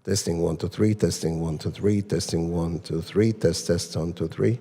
Testing 1, 2, 3, testing 1, 2, 3, testing 1, 2, 3, test 1, 2, 3.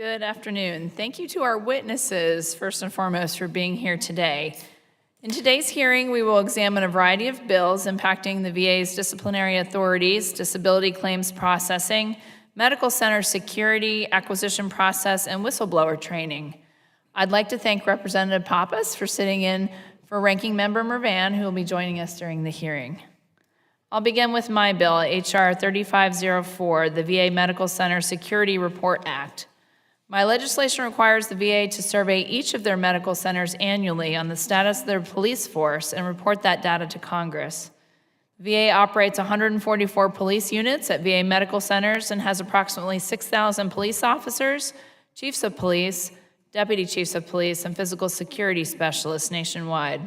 Good afternoon. Thank you to our witnesses, first and foremost, for being here today. In today's hearing, we will examine a variety of bills impacting the VA's disciplinary authorities, disability claims processing, medical center security, acquisition process, and whistleblower training. I'd like to thank Representative Pappas for sitting in for Ranking Member Mervan, who will be joining us during the hearing. I'll begin with my bill, H.R. 3504, the VA Medical Center Security Report Act. My legislation requires the VA to survey each of their medical centers annually on the status of their police force and report that data to Congress. The VA operates 144 police units at VA medical centers and has approximately 6,000 police officers, chiefs of police, deputy chiefs of police, and physical security specialists nationwide.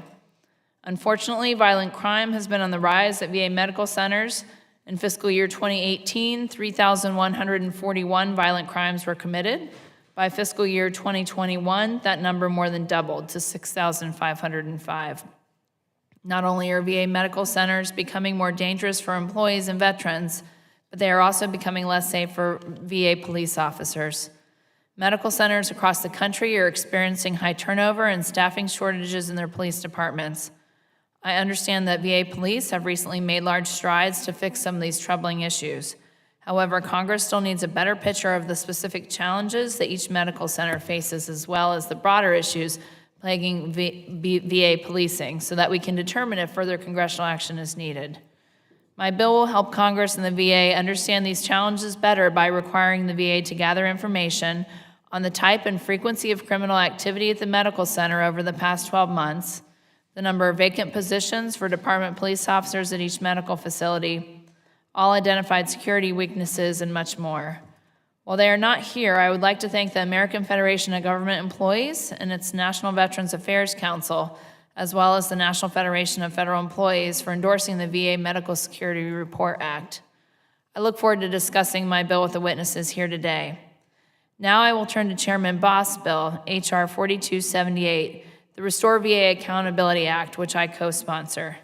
Unfortunately, violent crime has been on the rise at VA medical centers. In fiscal year 2018, 3,141 violent crimes were committed. By fiscal year 2021, that number more than doubled to 6,505. Not only are VA medical centers becoming more dangerous for employees and veterans, but they are also becoming less safe for VA police officers. Medical centers across the country are experiencing high turnover and staffing shortages in their police departments. I understand that VA police have recently made large strides to fix some of these troubling issues. However, Congress still needs a better picture of the specific challenges that each medical center faces, as well as the broader issues plaguing VA policing, so that we can determine if further congressional action is needed. My bill will help Congress and the VA understand these challenges better by requiring the VA to gather information on the type and frequency of criminal activity at the medical center over the past 12 months, the number of vacant positions for department police officers at each medical facility, all identified security weaknesses, and much more. While they are not here, I would like to thank the American Federation of Government Employees and its National Veterans Affairs Council, as well as the National Federation of Federal Employees, for endorsing the VA Medical Security Report Act. I look forward to discussing my bill with the witnesses here today. Now I will turn to Chairman Boss' bill, H.R. 4278, the Restore VA Accountability Act, which I co-sponsor.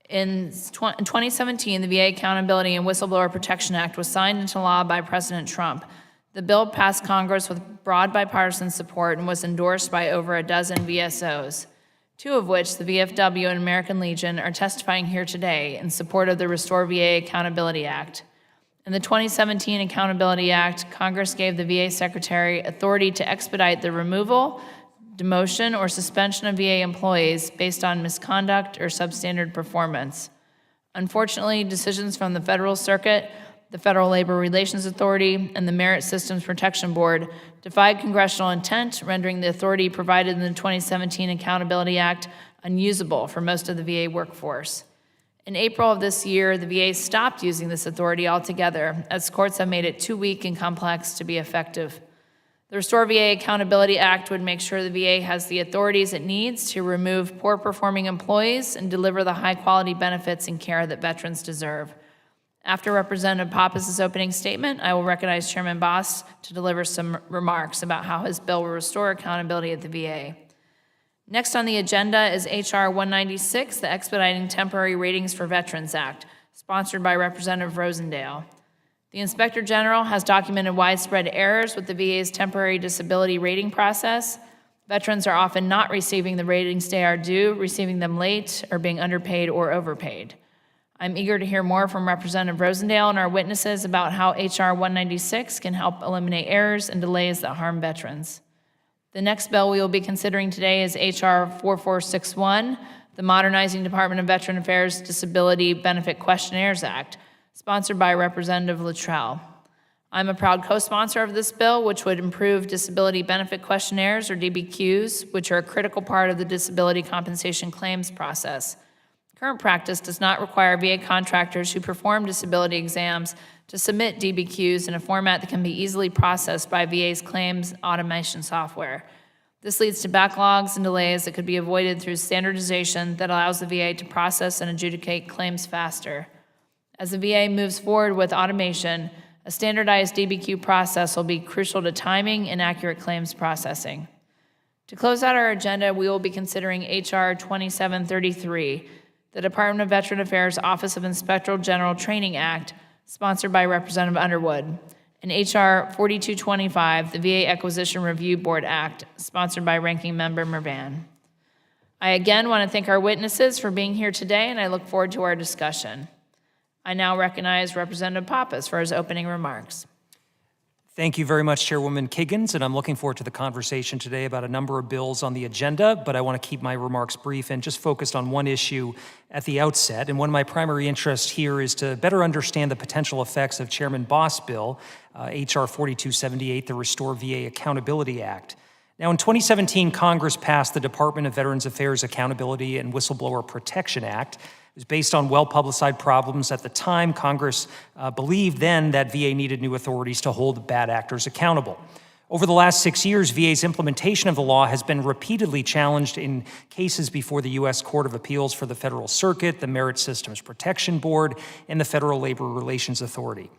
In 2017, the VA Accountability and Whistleblower Protection Act was signed into law by President Trump. The bill passed Congress with broad bipartisan support and was endorsed by over a dozen VSOs, two of which, the VFW and American Legion, are testifying here today in support of the Restore VA Accountability Act. In the 2017 Accountability Act, Congress gave the VA Secretary authority to expedite the removal, demotion, or suspension of VA employees based on misconduct or substandard performance. Unfortunately, decisions from the Federal Circuit, the Federal Labor Relations Authority, and the Merit Systems Protection Board defied congressional intent, rendering the authority provided in the 2017 Accountability Act unusable for most of the VA workforce. In April of this year, the VA stopped using this authority altogether, as courts have made it too weak and complex to be effective. The Restore VA Accountability Act would make sure the VA has the authorities it needs to remove poor-performing employees and deliver the high-quality benefits and care that veterans deserve. After Representative Pappas' opening statement, I will recognize Chairman Boss to deliver some remarks about how his bill will restore accountability at the VA. Next on the agenda is H.R. 196, the Expediting Temporary Ratings for Veterans Act, sponsored by Representative Rosendale. The Inspector General has documented widespread errors with the VA's temporary disability rating process. Veterans are often not receiving the ratings they are due, receiving them late, or being underpaid or overpaid. I'm eager to hear more from Representative Rosendale and our witnesses about how H.R. 196 can help eliminate errors and delays that harm veterans. The next bill we will be considering today is H.R. 4461, the Modernizing Department of Veteran Affairs Disability Benefit Questionnaires Act, sponsored by Representative Luttrell. I'm a proud co-sponsor of this bill, which would improve disability benefit questionnaires, or DBQs, which are a critical part of the disability compensation claims process. Current practice does not require VA contractors who perform disability exams to submit DBQs in a format that can be easily processed by VA's claims automation software. This leads to backlogs and delays that could be avoided through standardization that allows the VA to process and adjudicate claims faster. As the VA moves forward with automation, a standardized DBQ process will be crucial to timing and accurate claims processing. To close out our agenda, we will be considering H.R. 2733, the Department of Veteran Affairs Office of Inspector General Training Act, sponsored by Representative Underwood. and H.R. 4225, the VA Acquisition Review Board Act, sponsored by Ranking Member Mervan. I again want to thank our witnesses for being here today, and I look forward to our discussion. I now recognize Representative Pappas for his opening remarks. Thank you very much, Chairwoman Kiggins, and I'm looking forward to the conversation today about a number of bills on the agenda, but I want to keep my remarks brief and just focused on one issue at the outset. And one of my primary interests here is to better understand the potential effects of Chairman Boss' bill, H.R. 4278, the Restore VA Accountability Act. Now, in 2017, Congress passed the Department of Veterans Affairs Accountability and Whistleblower Protection Act. It was based on well-publicized problems at the time. Congress believed then that VA needed new authorities to hold bad actors accountable. Over the last 6 years, VA's implementation of the law has been repeatedly challenged in cases before the U.S. Court of Appeals for the Federal Circuit, the Merit Systems Protection Board, and the Federal Labor Relations Authority.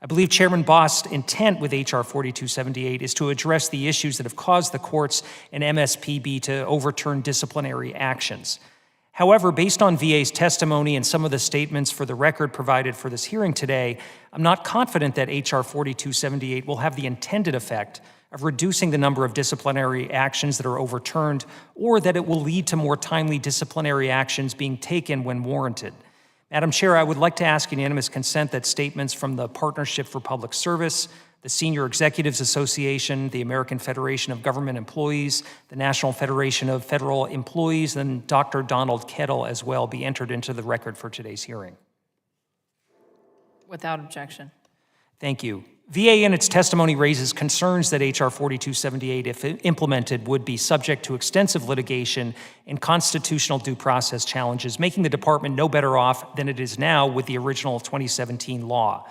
I believe Chairman Boss' intent with H.R. 4278 is to address the issues that have caused the courts and MSPB to overturn disciplinary actions. However, based on VA's testimony and some of the statements for the record provided for this hearing today, I'm not confident that H.R. 4278 will have the intended effect of reducing the number of disciplinary actions that are overturned, or that it will lead to more timely disciplinary actions being taken when warranted. Madam Chair, I would like to ask unanimous consent that statements from the Partnership for Public Service, the Senior Executives Association, the American Federation of Government Employees, the National Federation of Federal Employees, and Dr. Donald Kettle as well be entered into the record for today's hearing. Without objection. Thank you. VA in its testimony raises concerns that H.R. 4278, if implemented, would be subject to extensive litigation and constitutional due process challenges, making the department no better off than it is now with the original 2017 law.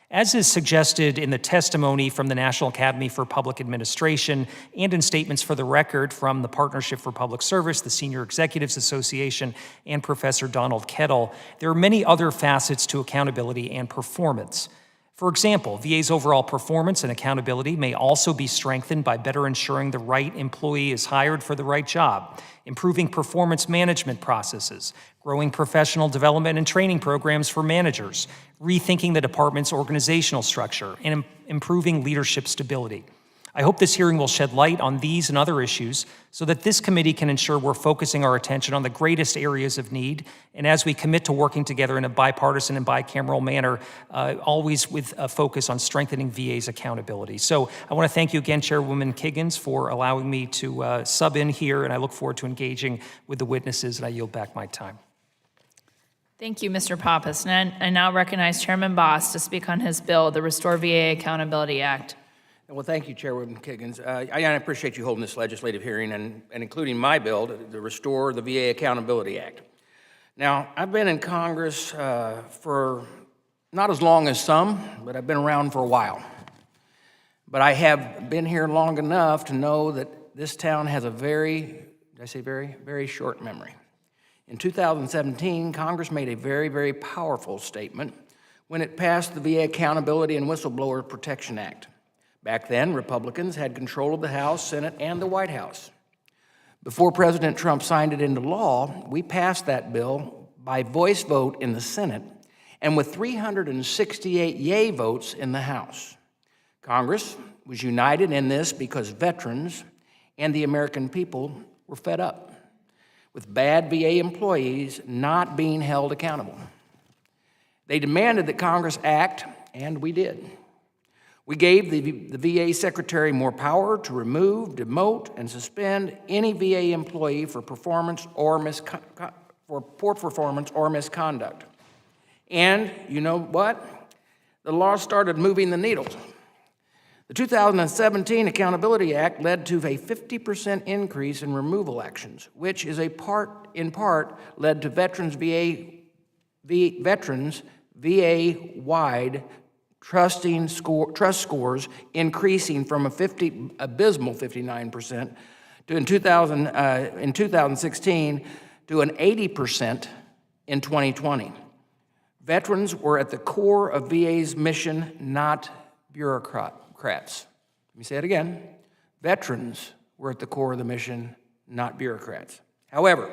As is suggested in the testimony from the National Academy for Public Administration and in statements for the record from the Partnership for Public Service, the Senior Executives Association, and Professor Donald Kettle, there are many other facets to accountability and performance. For example, VA's overall performance and accountability may also be strengthened by better ensuring the right employee is hired for the right job, improving performance management processes, growing professional development and training programs for managers, rethinking the department's organizational structure, and improving leadership stability. I hope this hearing will shed light on these and other issues so that this committee can ensure we're focusing our attention on the greatest areas of need, and as we commit to working together in a bipartisan and bicameral manner, always with a focus on strengthening VA's accountability. So I want to thank you again, Chairwoman Kiggins, for allowing me to sub in here, and I look forward to engaging with the witnesses, and I yield back my time. Thank you, Mr. Pappas. And I now recognize Chairman Boss to speak on his bill, the Restore VA Accountability Act. Well, thank you, Chairwoman Kiggins. I appreciate you holding this legislative hearing and including my bill to restore the VA Accountability Act. Now, I've been in Congress for not as long as some, but I've been around for a while. But I have been here long enough to know that this town has a very short memory. In 2017, Congress made a very, very powerful statement when it passed the VA Accountability and Whistleblower Protection Act. Back then, Republicans had control of the House, Senate, and the White House. Before President Trump signed it into law, we passed that bill by voice vote in the Senate and with 368 yea votes in the House. Congress was united in this because veterans and the American people were fed up with bad VA employees not being held accountable. They demanded that Congress act, and we did. We gave the VA Secretary more power to remove, demote, and suspend any VA employee for performance or poor performance or misconduct. And you know what? The law started moving the needle. The 2017 Accountability Act led to a 50% increase in removal actions, which is in part led to veterans VA-wide trust scores increasing from abysmal 59% in 2016 to an 80% in 2020. Veterans were at the core of VA's mission, not bureaucrats. Let me say it again. Veterans were at the core of the mission, not bureaucrats. However,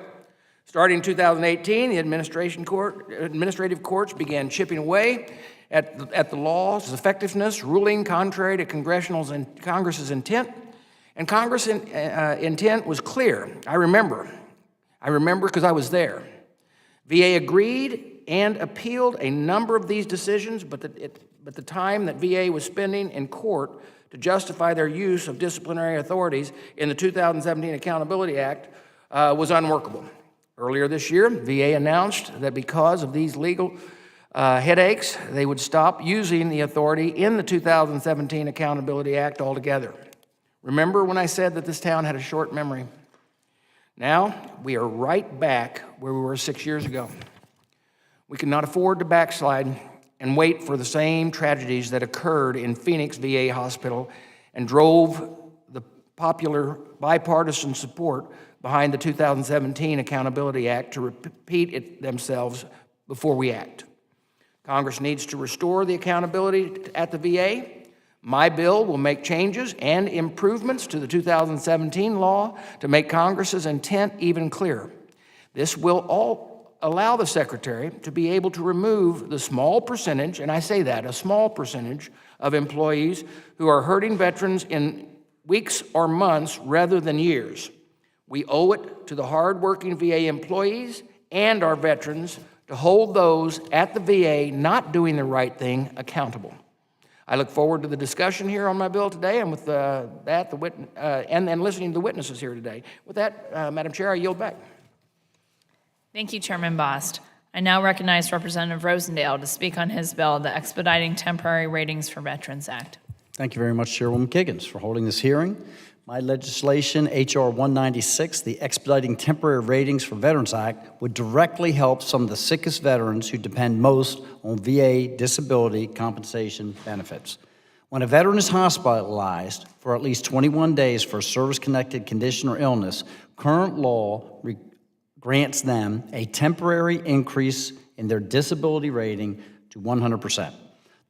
starting in 2018, the administrative courts began chipping away at the law's effectiveness, ruling contrary to Congress's intent, and Congress's intent was clear. I remember because I was there. VA agreed and appealed a number of these decisions, but the time that VA was spending in court to justify their use of disciplinary authorities in the 2017 Accountability Act was unworkable. Earlier this year, VA announced that because of these legal headaches, they would stop using the authority in the 2017 Accountability Act altogether. Remember when I said that this town had a short memory? Now, we are right back where we were 6 years ago. We cannot afford to backslide and wait for the same tragedies that occurred in Phoenix VA Hospital and drove the popular bipartisan support behind the 2017 Accountability Act to repeat themselves before we act. Congress needs to restore the accountability at the VA. My bill will make changes and improvements to the 2017 law to make Congress's intent even clearer. This will all allow the Secretary to be able to remove the small percentage, and I say that, a small percentage of employees who are hurting veterans in weeks or months rather than years. We owe it to the hardworking VA employees and our veterans to hold those at the VA not doing the right thing accountable. I look forward to the discussion here on my bill today, and with and listening to the witnesses here today. With that, Madam Chair, I yield back. Thank you, Chairman Bost. I now recognize Representative Rosendale to speak on his bill, the Expediting Temporary Ratings for Veterans Act. Thank you very much, Chairwoman Kiggins, for holding this hearing. My legislation, H.R. 196, the Expediting Temporary Ratings for Veterans Act, would directly help some of the sickest veterans who depend most on VA disability compensation benefits. When a veteran is hospitalized for at least 21 days for a service-connected condition or illness, current law grants them a temporary increase in their disability rating to 100%.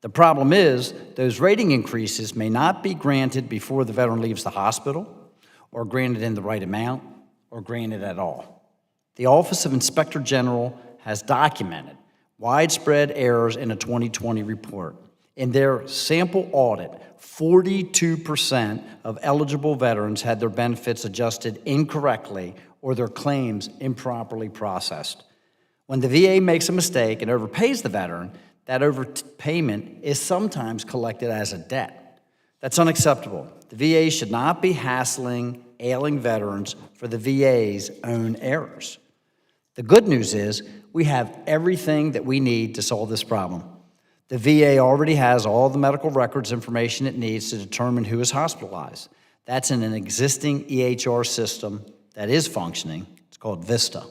The problem is, those rating increases may not be granted before the veteran leaves the hospital, or granted in the right amount, or granted at all. The Office of Inspector General has documented widespread errors in a 2020 report. In their sample audit, 42% of eligible veterans had their benefits adjusted incorrectly or their claims improperly processed. When the VA makes a mistake and overpays the veteran, that overpayment is sometimes collected as a debt. That's unacceptable. The VA should not be hassling ailing veterans for the VA's own errors. The good news is we have everything that we need to solve this problem. The VA already has all the medical records information it needs to determine who is hospitalized. That's in an existing EHR system that is functioning. It's called VISTA.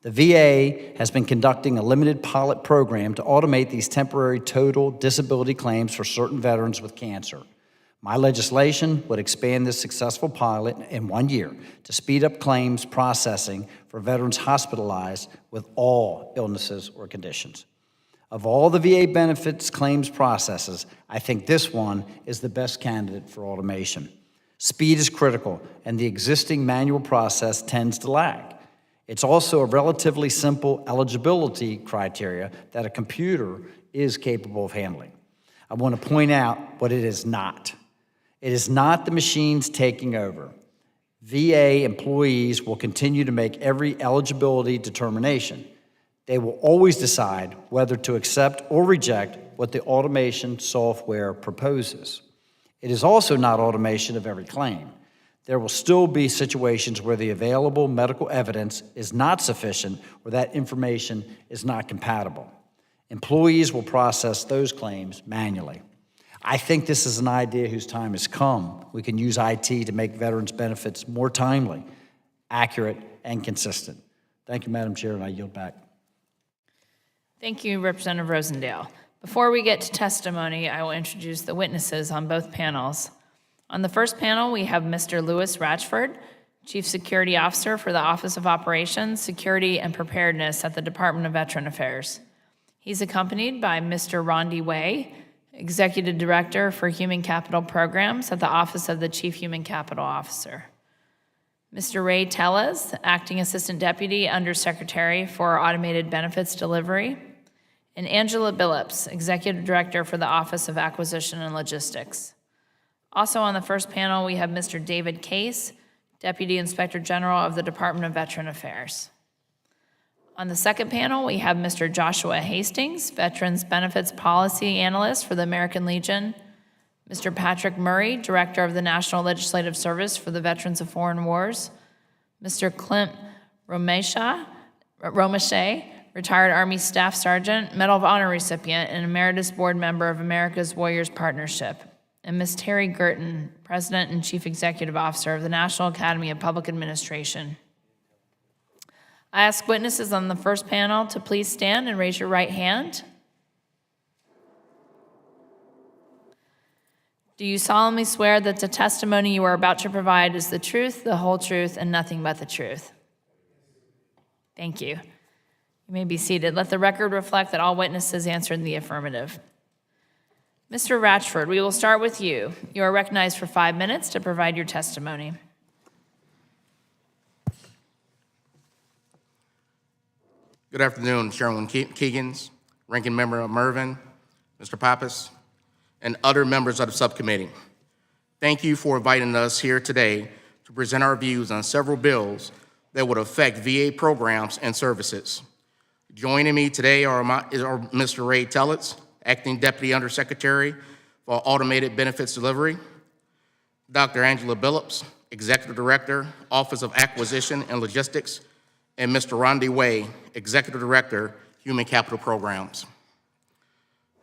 The VA has been conducting a limited pilot program to automate these temporary total disability claims for certain veterans with cancer. My legislation would expand this successful pilot in 1 year to speed up claims processing for veterans hospitalized with all illnesses or conditions. Of all the VA benefits claims processes, I think this one is the best candidate for automation. Speed is critical, and the existing manual process tends to lag. It's also a relatively simple eligibility criteria that a computer is capable of handling. I want to point out what it is not. It is not the machines taking over. VA employees will continue to make every eligibility determination. They will always decide whether to accept or reject what the automation software proposes. It is also not automation of every claim. There will still be situations where the available medical evidence is not sufficient or that information is not compatible. Employees will process those claims manually. I think this is an idea whose time has come. We can use IT to make veterans' benefits more timely, accurate, and consistent. Thank you, Madam Chair, and I yield back. Thank you, Representative Rosendale. Before we get to testimony, I will introduce the witnesses on both panels. On the first panel, we have Mr. Louis Ratchford, Chief Security Officer for the Office of Operations, Security, and Preparedness at the Department of Veteran Affairs. He's accompanied by Mr. Rondi Way, Executive Director for Human Capital Programs at the Office of the Chief Human Capital Officer. Mr. Ray Tellez, Acting Assistant Deputy Undersecretary for Automated Benefits Delivery. and Angela Billups, Executive Director for the Office of Acquisition and Logistics. Also on the first panel, we have Mr. David Case, Deputy Inspector General of the Department of Veteran Affairs. On the second panel, we have Mr. Joshua Hastings, Veterans Benefits Policy Analyst for the American Legion, Mr. Patrick Murray, Director of the National Legislative Service for the Veterans of Foreign Wars, Mr. Clint Romesha, retired Army Staff Sergeant, Medal of Honor recipient, and Emeritus Board Member of America's Warriors Partnership, and Ms. Terry Gerton, President and Chief Executive Officer of the National Academy of Public Administration. I ask witnesses on the first panel to please stand and raise your right hand. Do you solemnly swear that the testimony you are about to provide is the truth, the whole truth, and nothing but the truth? Thank you. You may be seated. Let the record reflect that all witnesses answered in the affirmative. Mr. Ratchford, we will start with you. You are recognized for 5 minutes to provide your testimony. Good afternoon, Chairwoman Keegans, Ranking Member Mervin, Mr. Pappas, and other members of the subcommittee. Thank you for inviting us here today to present our views on several bills that would affect VA programs and services. Joining me today are Mr. Ray Tellitz, Acting Deputy Undersecretary for Automated Benefits Delivery, Dr. Angela Billups, Executive Director, Office of Acquisition and Logistics, and Mr. Rondi Way, Executive Director, Human Capital Programs.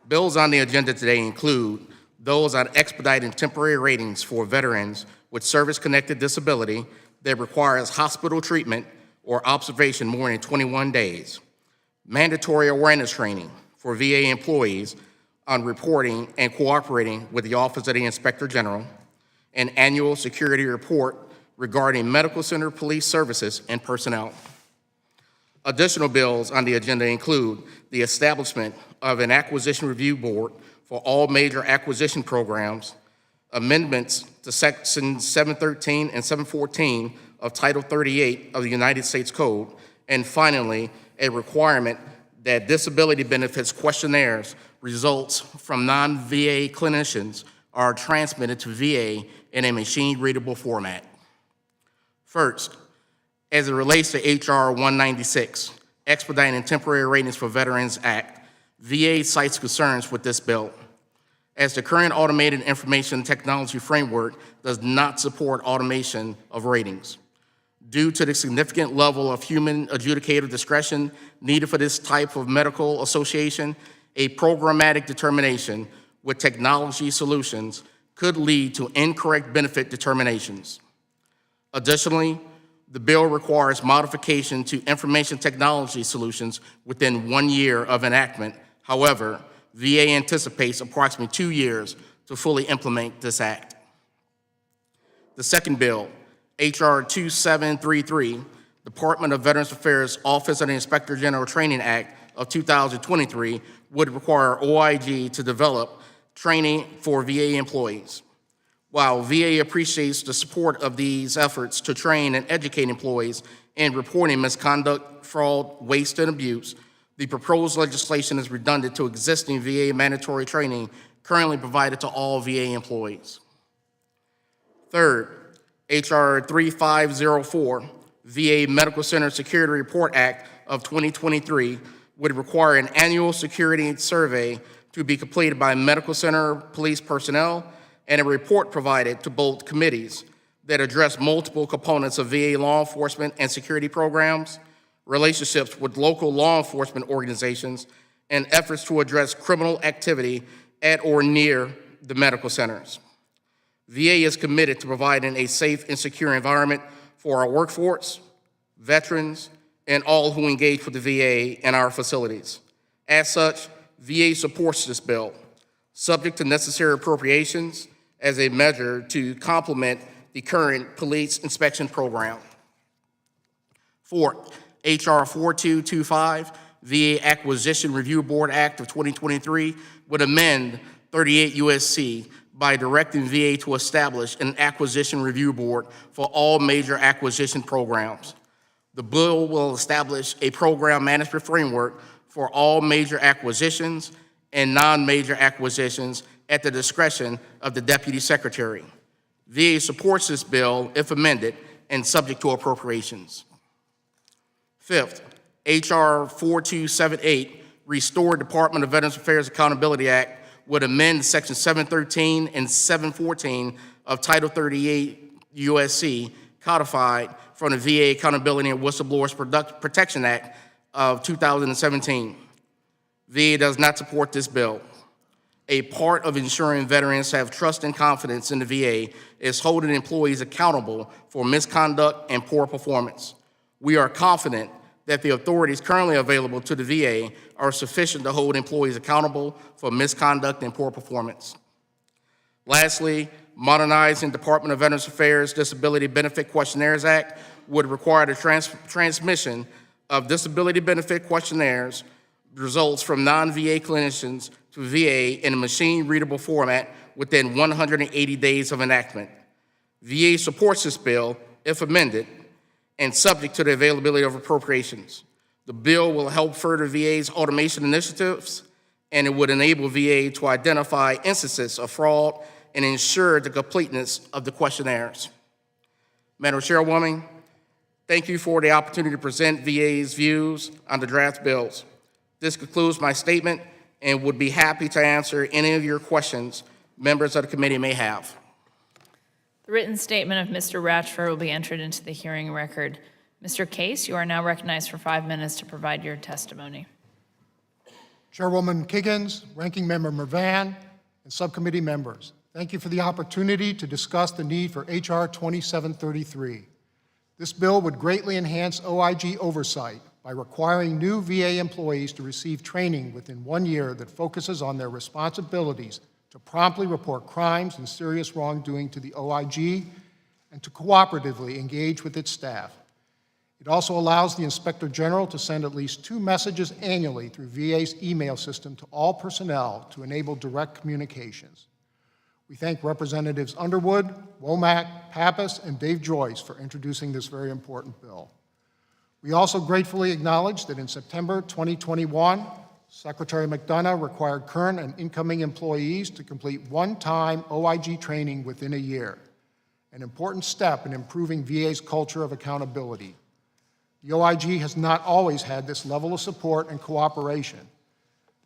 Bills on the agenda today include those on expediting temporary ratings for veterans with service-connected disability that requires hospital treatment or observation more than 21 days, mandatory awareness training for VA employees on reporting and cooperating with the Office of the Inspector General, an annual security report regarding medical center police services and personnel. Additional bills on the agenda include the establishment of an acquisition review board for all major acquisition programs, amendments to Sections 713 and 714 of Title 38 of the United States Code, and finally, a requirement that disability benefits questionnaires results from non-VA clinicians are transmitted to VA in a machine-readable format. First, as it relates to H.R. 196, Expediting Temporary Ratings for Veterans Act, VA cites concerns with this bill, as the current automated information technology framework does not support automation of ratings. Due to the significant level of human adjudicative discretion needed for this type of medical association, a programmatic determination with technology solutions could lead to incorrect benefit determinations. Additionally, the bill requires modification to information technology solutions within 1 year of enactment. However, VA anticipates approximately 2 years to fully implement this act. The second bill, H.R. 2733, Department of Veterans Affairs Office of the Inspector General Training Act of 2023, would require OIG to develop training for VA employees. While VA appreciates the support of these efforts to train and educate employees in reporting misconduct, fraud, waste, and abuse, the proposed legislation is redundant to existing VA mandatory training currently provided to all VA employees. Third, H.R. 3504, VA Medical Center Security Report Act of 2023, would require an annual security survey to be completed by medical center police personnel and a report provided to both committees that address multiple components of VA law enforcement and security programs, relationships with local law enforcement organizations, and efforts to address criminal activity at or near the medical centers. VA is committed to providing a safe and secure environment for our workforce, veterans, and all who engage with the VA and our facilities. As such, VA supports this bill, subject to necessary appropriations as a measure to complement the current police inspection program. Fourth, H.R. 4225, VA Acquisition Review Board Act of 2023, would amend 38 U.S.C. by directing VA to establish an acquisition review board for all major acquisition programs. The bill will establish a program management framework for all major acquisitions and non-major acquisitions at the discretion of the Deputy Secretary. VA supports this bill if amended and subject to appropriations. Fifth, H.R. 4278, Restore Department of Veterans Affairs Accountability Act, would amend Section 713 and 714 of Title 38 U.S.C. codified from the VA Accountability and Whistleblowers Protection Act of 2017. VA does not support this bill. A part of ensuring veterans have trust and confidence in the VA is holding employees accountable for misconduct and poor performance. We are confident that the authorities currently available to the VA are sufficient to hold employees accountable for misconduct and poor performance. Lastly, Modernizing Department of Veterans Affairs Disability Benefit Questionnaires Act would require the transmission of disability benefit questionnaires results from non-VA clinicians to VA in a machine-readable format within 180 days of enactment. VA supports this bill, if amended, and subject to the availability of appropriations. The bill will help further VA's automation initiatives, and it would enable VA to identify instances of fraud and ensure the completeness of the questionnaires. Madam Chairwoman, thank you for the opportunity to present VA's views on the draft bills. This concludes my statement and would be happy to answer any of your questions members of the committee may have. The written statement of Mr. Ratchford will be entered into the hearing record. Mr. Case, you are now recognized for 5 minutes to provide your testimony. Chairwoman Kiggins, Ranking Member Mervan, and subcommittee members, thank you for the opportunity to discuss the need for H.R. 2733. This bill would greatly enhance OIG oversight by requiring new VA employees to receive training within 1 year that focuses on their responsibilities to promptly report crimes and serious wrongdoing to the OIG and to cooperatively engage with its staff. It also allows the Inspector General to send at least 2 messages annually through VA's email system to all personnel to enable direct communications. We thank Representatives Underwood, Womack, Pappas, and Dave Joyce for introducing this very important bill. We also gratefully acknowledge that in September 2021, Secretary McDonough required current and incoming employees to complete one-time OIG training within a year, an important step in improving VA's culture of accountability. The OIG has not always had this level of support and cooperation.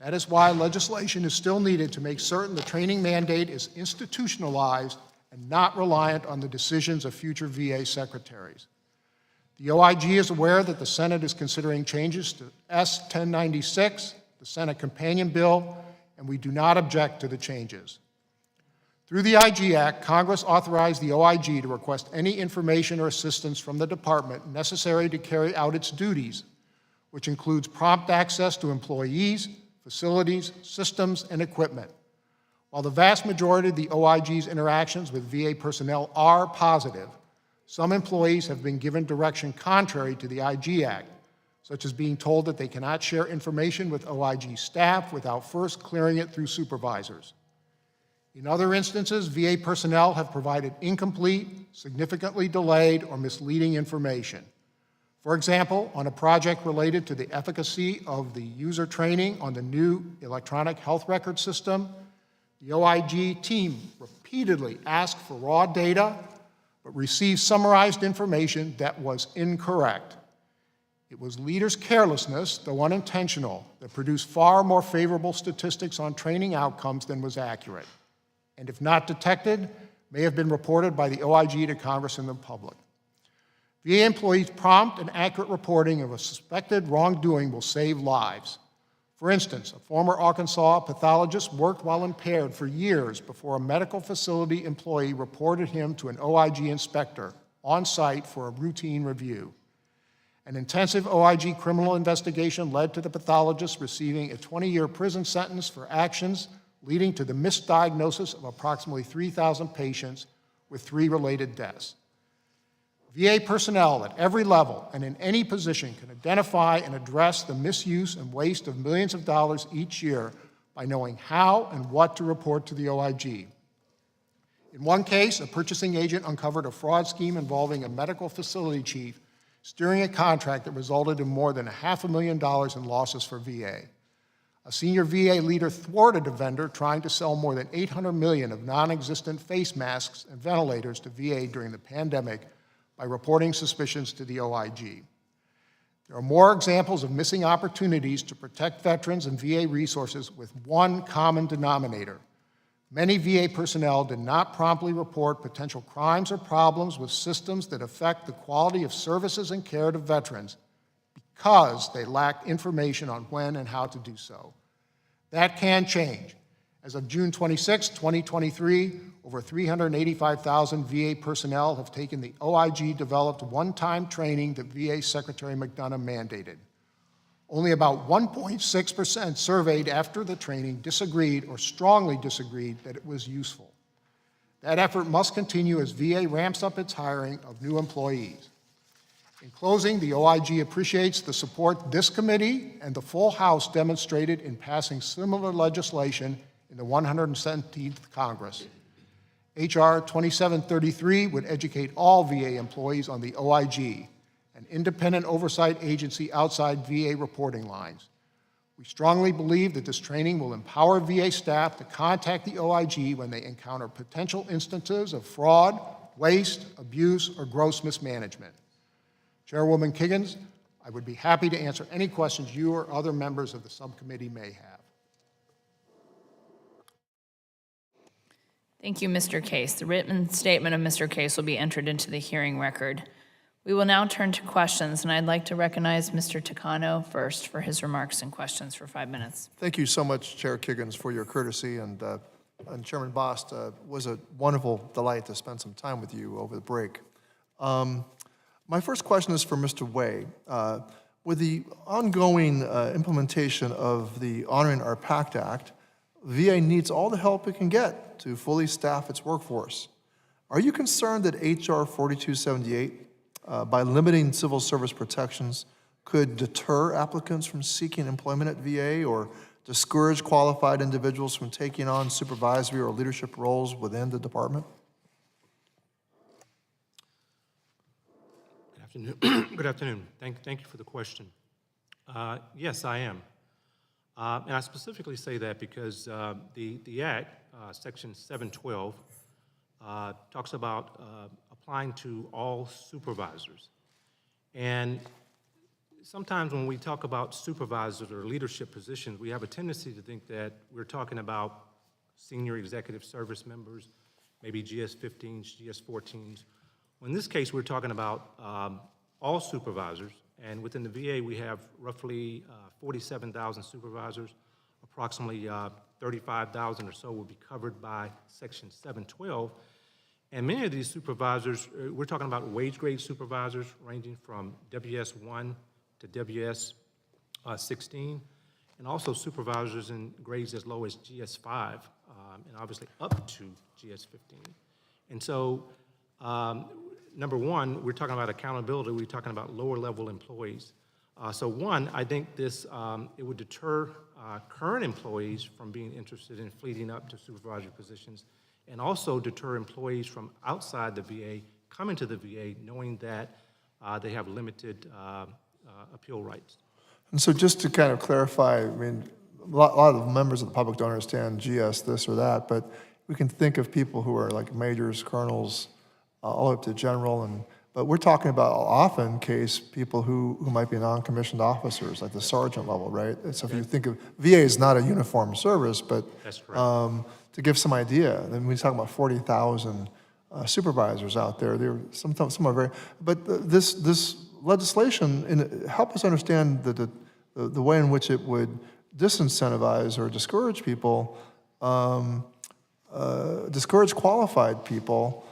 That is why legislation is still needed to make certain the training mandate is institutionalized and not reliant on the decisions of future VA secretaries. The OIG is aware that the Senate is considering changes to S-1096, the Senate companion bill, and we do not object to the changes. Through the IG Act, Congress authorized the OIG to request any information or assistance from the department necessary to carry out its duties, which includes prompt access to employees, facilities, systems, and equipment. While the vast majority of the OIG's interactions with VA personnel are positive, some employees have been given direction contrary to the IG Act, such as being told that they cannot share information with OIG staff without first clearing it through supervisors. In other instances, VA personnel have provided incomplete, significantly delayed, or misleading information. For example, on a project related to the efficacy of the user training on the new electronic health record system, the OIG team repeatedly asked for raw data, but received summarized information that was incorrect. It was leaders' carelessness, though unintentional, that produced far more favorable statistics on training outcomes than was accurate, and if not detected, may have been reported by the OIG to Congress and the public. VA employees' prompt and accurate reporting of a suspected wrongdoing will save lives. For instance, a former Arkansas pathologist worked while impaired for years before a medical facility employee reported him to an OIG inspector on site for a routine review. An intensive OIG criminal investigation led to the pathologist receiving a 20-year prison sentence for actions leading to the misdiagnosis of approximately 3,000 patients with 3 related deaths. VA personnel at every level and in any position can identify and address the misuse and waste of millions of dollars each year by knowing how and what to report to the OIG. In one case, a purchasing agent uncovered a fraud scheme involving a medical facility chief steering a contract that resulted in more than $500,000 in losses for VA. A senior VA leader thwarted a vendor trying to sell more than $800 million of non-existent face masks and ventilators to VA during the pandemic by reporting suspicions to the OIG. There are more examples of missing opportunities to protect veterans and VA resources with one common denominator. Many VA personnel did not promptly report potential crimes or problems with systems that affect the quality of services and care to veterans because they lacked information on when and how to do so. That can change. As of June 26, 2023, over 385,000 VA personnel have taken the OIG-developed one-time training that VA Secretary McDonough mandated. Only about 1.6% surveyed after the training disagreed or strongly disagreed that it was useful. That effort must continue as VA ramps up its hiring of new employees. In closing, the OIG appreciates the support this committee and the full House demonstrated in passing similar legislation in the 117th Congress. H.R. 2733 would educate all VA employees on the OIG, an independent oversight agency outside VA reporting lines. We strongly believe that this training will empower VA staff to contact the OIG when they encounter potential instances of fraud, waste, abuse, or gross mismanagement. Chairwoman Kiggins, I would be happy to answer any questions you or other members of the subcommittee may have. Thank you, Mr. Case. The written statement of Mr. Case will be entered into the hearing record. We will now turn to questions, and I'd like to recognize Mr. Takano first for his remarks and questions for 5 minutes. Thank you so much, Chair Kiggins, for your courtesy, and Chairman Bost, was a wonderful delight to spend some time with you over the break. My first question is for Mr. Way. With the ongoing implementation of the Honoring Our Pact Act, VA needs all the help it can get to fully staff its workforce. Are you concerned that H.R. 4278, by limiting civil service protections, could deter applicants from seeking employment at VA or discourage qualified individuals from taking on supervisory or leadership roles within the department? Good afternoon. Thank you for the question. Yes, I am. And I specifically say that because the Act, Section 712, talks about applying to all supervisors. And sometimes when we talk about supervisors or leadership positions, we have a tendency to think that we're talking about senior executive service members, maybe GS-15s, GS-14s. Well, in this case, we're talking about all supervisors, and within the VA, we have roughly 47,000 supervisors. Approximately 35,000 or so will be covered by Section 712. And many of these supervisors, we're talking about wage grade supervisors ranging from WS1 to WS16, and also supervisors in grades as low as GS5, and obviously up to GS15. And so, number one, we're talking about accountability, we're talking about lower level employees. So one, I think this, it would deter current employees from being interested in fleeting up to supervisory positions, and also deter employees from outside the VA coming to the VA knowing that they have limited appeal rights. And so just to kind of clarify, I mean, a lot of members of the public don't understand GS this or that, but we can think of people who are like majors, colonels, all up to general, but we're talking about often case people who might be non-commissioned officers, like the sergeant level, right? So if you think of, VA is not a uniformed service, but That's correct. To give some idea, then we talk about 40,000 supervisors out there. Some are very, but this legislation help us understand the way in which it would disincentivize or discourage people, discourage qualified people.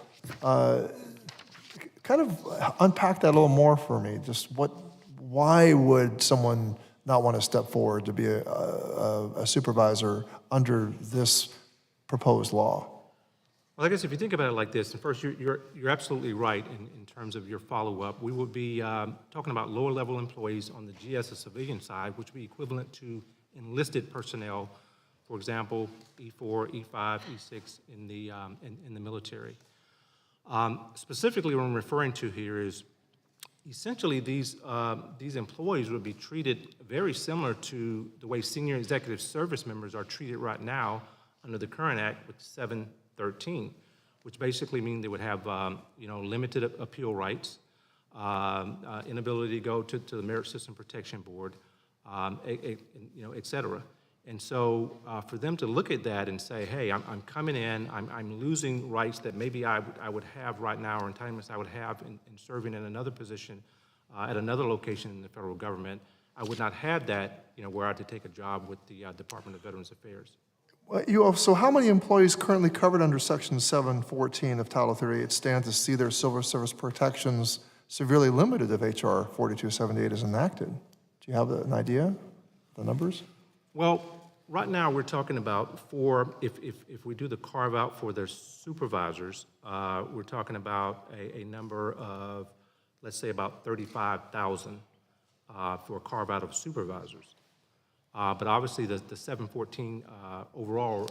Kind of unpack that a little more for me. Just why would someone not want to step forward to be a supervisor under this proposed law? Well, I guess if you think about it like this, and first, you're absolutely right in terms of your follow-up. We would be talking about lower-level employees on the GS civilian side, which would be equivalent to enlisted personnel, for example, E4, E5, E6 in the military. Specifically, what I'm referring to here is essentially, these employees would be treated very similar to the way senior executive service members are treated right now under the current act with 713, which basically means they would have, limited appeal rights, inability to go to the Merit System Protection Board, et cetera. And so for them to look at that and say, hey, I'm coming in, I'm losing rights that maybe I would have right now, or entitlements I would have in serving in another position at another location in the federal government, I would not have that, were I to take a job with the Department of Veterans Affairs. Well, so how many employees currently covered under Section 714 of Title 38 stand to see their civil service protections severely limited if H.R. 4278 is enacted? Do you have an idea, the numbers? Well, right now we're talking about if we do the carve out for their supervisors, we're talking about a number of, let's say, about 35,000 for a carve out of supervisors. But obviously the 714 overall,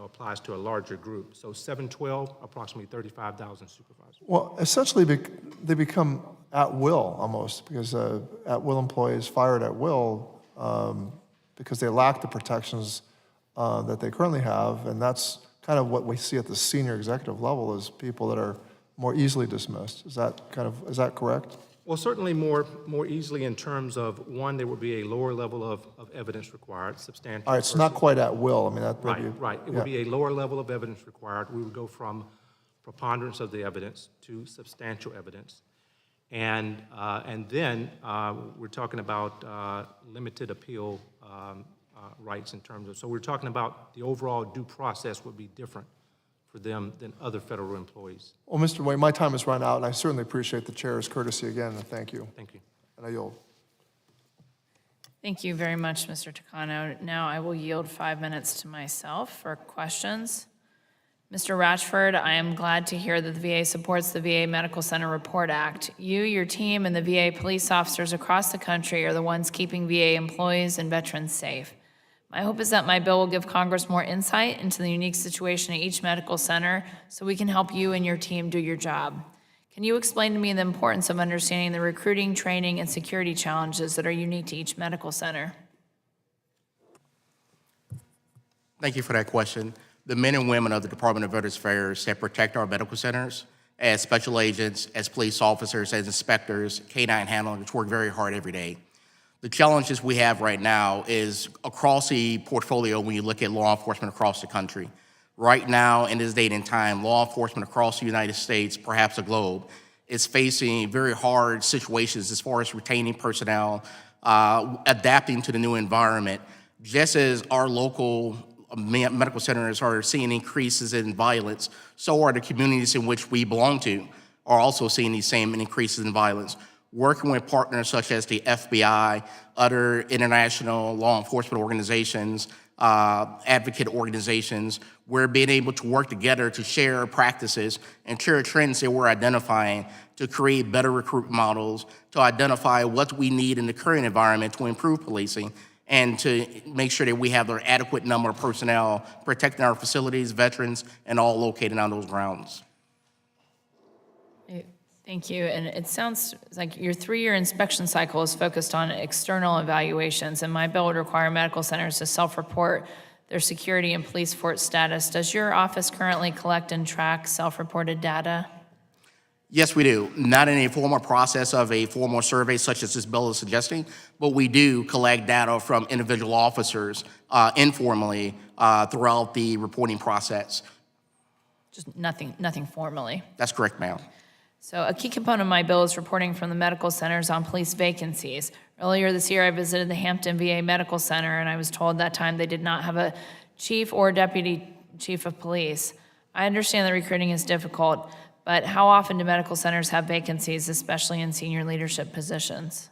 applies to a larger group. So 712, approximately 35,000 supervisors. Well, essentially, they become at will almost, because at will employees fired at will because they lack the protections that they currently have, and that's kind of what we see at the senior executive level, is people that are more easily dismissed. Is that correct? Well, certainly more easily in terms of, one, there would be a lower level of evidence required, substantial. All right, so not quite at will. I mean, that would be... Right. It would be a lower level of evidence required. We would go from preponderance of the evidence to substantial evidence. And then we're talking about limited appeal rights in terms of, so we're talking about the overall due process would be different for them than other federal employees. Well, Mr. Wayne, my time has run out, and I certainly appreciate the chair's courtesy again, and thank you. Thank you. And I yield. Thank you very much, Mr. Takano. Now I will yield 5 minutes to myself for questions. Mr. Ratchford, I am glad to hear that the VA supports the VA Medical Center Report Act. You, your team, and the VA police officers across the country are the ones keeping VA employees and veterans safe. My hope is that my bill will give Congress more insight into the unique situation at each medical center so we can help you and your team do your job. Can you explain to me the importance of understanding the recruiting, training, and security challenges that are unique to each medical center? Thank you for that question. The men and women of the Department of Veterans Affairs that protect our medical centers as special agents, as police officers, as inspectors, K-9 handlers, work very hard every day. The challenges we have right now is across the portfolio when you look at law enforcement across the country. Right now, in this date and time, law enforcement across the United States, perhaps the globe, is facing very hard situations as far as retaining personnel, adapting to the new environment. Just as our local medical centers are seeing increases in violence, so are the communities in which we belong to are also seeing these same increases in violence. Working with partners such as the FBI, other international law enforcement organizations, advocate organizations, we're being able to work together to share practices and share trends that we're identifying to create better recruitment models, to identify what we need in the current environment to improve policing, and to make sure that we have an adequate number of personnel protecting our facilities, veterans, and all located on those grounds. Thank you. And it sounds like your 3-year inspection cycle is focused on external evaluations, and my bill would require medical centers to self-report their security and police force status. Does your office currently collect and track self-reported data? Yes, we do. Not in a formal process of a formal survey such as this bill is suggesting, but we do collect data from individual officers informally throughout the reporting process. Just nothing formally. That's correct, ma'am. So a key component of my bill is reporting from the medical centers on police vacancies. Earlier this year, I visited the Hampton VA Medical Center, and I was told that time they did not have a chief or deputy chief of police. I understand that recruiting is difficult, but how often do medical centers have vacancies, especially in senior leadership positions?